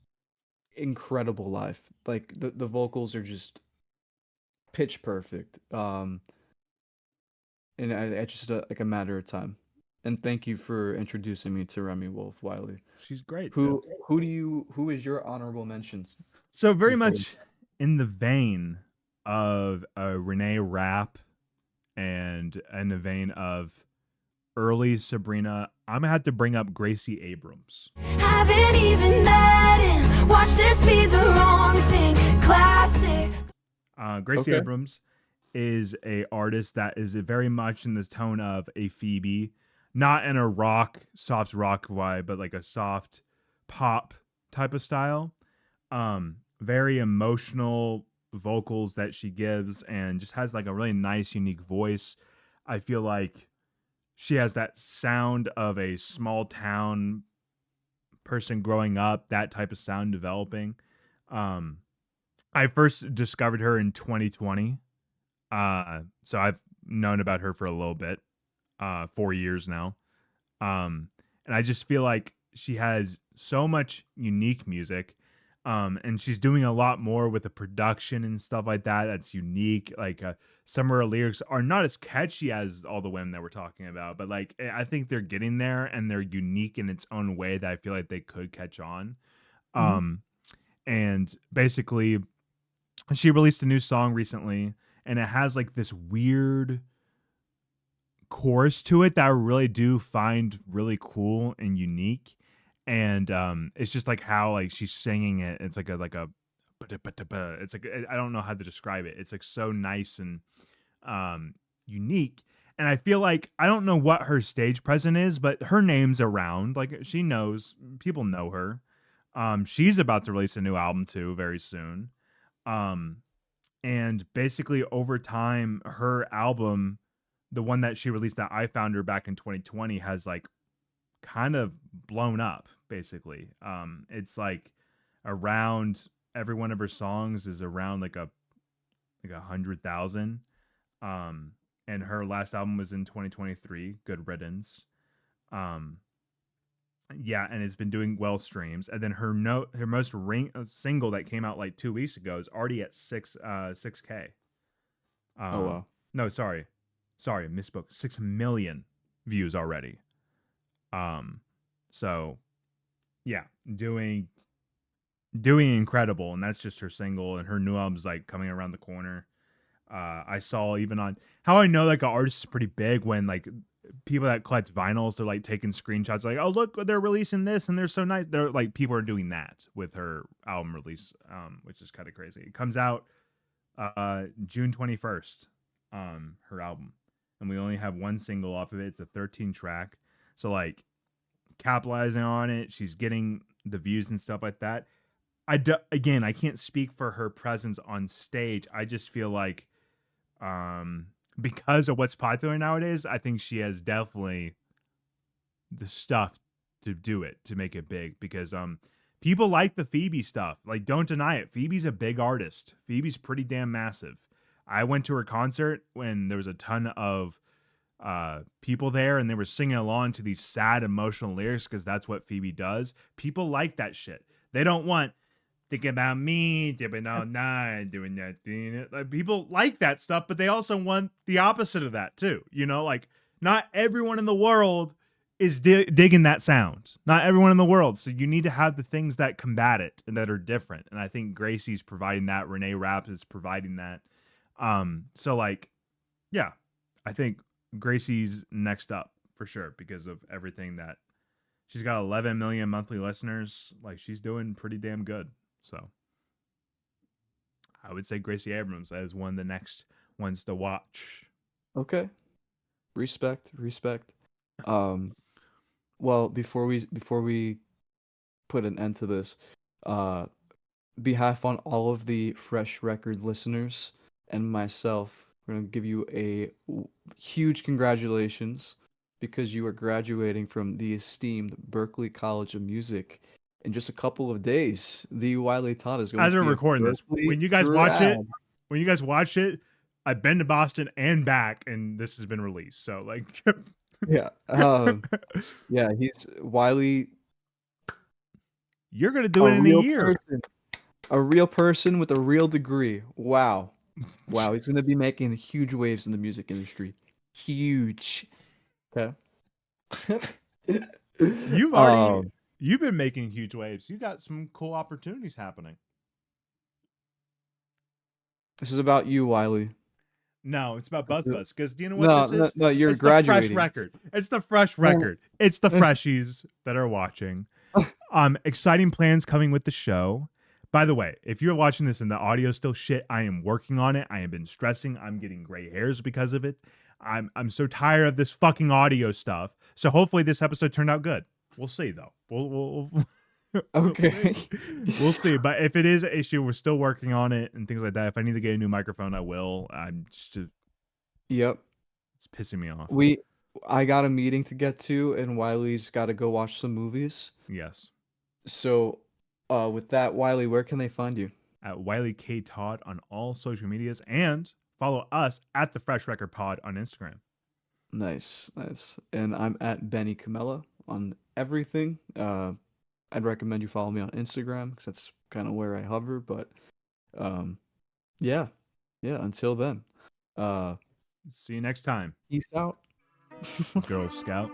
incredible live. Like the vocals are just pitch perfect. And it's just like a matter of time. And thank you for introducing me to Remi Wolf, Wiley. She's great. Who is your honorable mentions? So very much in the vein of Renee Rapp, and in the vein of early Sabrina, I'm gonna have to bring up Gracie Abrams. Haven't even met him. Watch this be the wrong thing. Classic. Gracie Abrams is a artist that is very much in the tone of a Phoebe, not in a soft rock vibe, but like a soft pop type of style. Very emotional vocals that she gives, and just has like a really nice, unique voice. I feel like she has that sound of a small town person growing up, that type of sound developing. I first discovered her in 2020. So I've known about her for a little bit, 4 years now. And I just feel like she has so much unique music. And she's doing a lot more with the production and stuff like that. That's unique. Like some of her lyrics are not as catchy as all the women that we're talking about, but like I think they're getting there and they're unique in its own way that I feel like they could catch on. And basically, she released a new song recently, and it has like this weird chorus to it that I really do find really cool and unique. And it's just like how like she's singing it. It's like a it's like I don't know how to describe it. It's like so nice and unique. And I feel like I don't know what her stage presence is, but her name's around. Like she knows, people know her. She's about to release a new album too very soon. And basically over time, her album, the one that she released that I found her back in 2020, has like kind of blown up basically. It's like around every one of her songs is around like 100,000. And her last album was in 2023, Good Riddance. Yeah, and it's been doing well streams. And then her most single that came out like 2 weeks ago is already at 6K. Oh wow. No, sorry, misspoke. 6 million views already. So yeah, doing incredible, and that's just her single, and her new album's like coming around the corner. I saw even on how I know like an artist is pretty big when like people that collect vinyls, they're like taking screenshots like, oh look, they're releasing this and they're so nice. They're like, people are doing that with her album release, which is kind of crazy. It comes out June 21st, her album, and we only have one single off of it. It's a 13 track, so like capitalizing on it, she's getting the views and stuff like that. Again, I can't speak for her presence on stage. I just feel like because of what's popular nowadays, I think she has definitely the stuff to do it, to make it big, because people like the Phoebe stuff. Like, don't deny it. Phoebe's a big artist. Phoebe's pretty damn massive. I went to her concert when there was a ton of people there and they were singing along to these sad emotional lyrics because that's what Phoebe does. People like that shit. They don't want thinking about me, dipping all night, doing that thing. Like, people like that stuff, but they also want the opposite of that too. You know, like not everyone in the world is digging that sound. Not everyone in the world. So you need to have the things that combat it and that are different. And I think Gracie's providing that. Renee Rapp is providing that. So like, yeah, I think Gracie's next up for sure because of everything that she's got. 11 million monthly listeners. Like, she's doing pretty damn good. So I would say Gracie Abrams as one of the next ones to watch. Okay. Respect. Well, before we put an end to this, behalf on all of the Fresh Record listeners and myself, we're going to give you a huge congratulations because you are graduating from the esteemed Berklee College of Music in just a couple of days. The Wiley Todd is going as to we're be recording this. When you guys watch it, I've been to Boston and back, and this has been released. So like, yeah, yeah, he's Wiley. You're gonna do it in a year. A real person with a real degree. Wow, he's gonna be making huge waves in the music industry. Huge. Okay. You've been making huge waves. You got some cool opportunities happening. This is about you, Wiley. No, it's about both of us. Because do you know what this is? No, you're it's graduating. The fresh record. It's the fresh record. It's the freshies that are watching. Exciting plans coming with the show. By the way, if you're watching this and the audio still shit, I am working on it. I have been stressing. I'm getting gray hairs because of it. I'm so tired of this fucking audio stuff. So hopefully this episode turned out good. We'll see though. We'll okay. We'll see. But if it is an issue, we're still working on it and things like that. If I need to get a new microphone, I will. I'm just Yep. It's pissing me off. I got a meeting to get to, and Wiley's got to go watch some movies. Yes. So, with that, Wiley, where can they find you? At Wiley K Todd on all social medias, and follow us at the Fresh Record Pod on Instagram. Nice, nice. And I'm at Benny Camella on everything. I'd recommend you follow me on Instagram because that's kind of where I hover. But yeah, until then, See you next time, peace out. Girl Scout.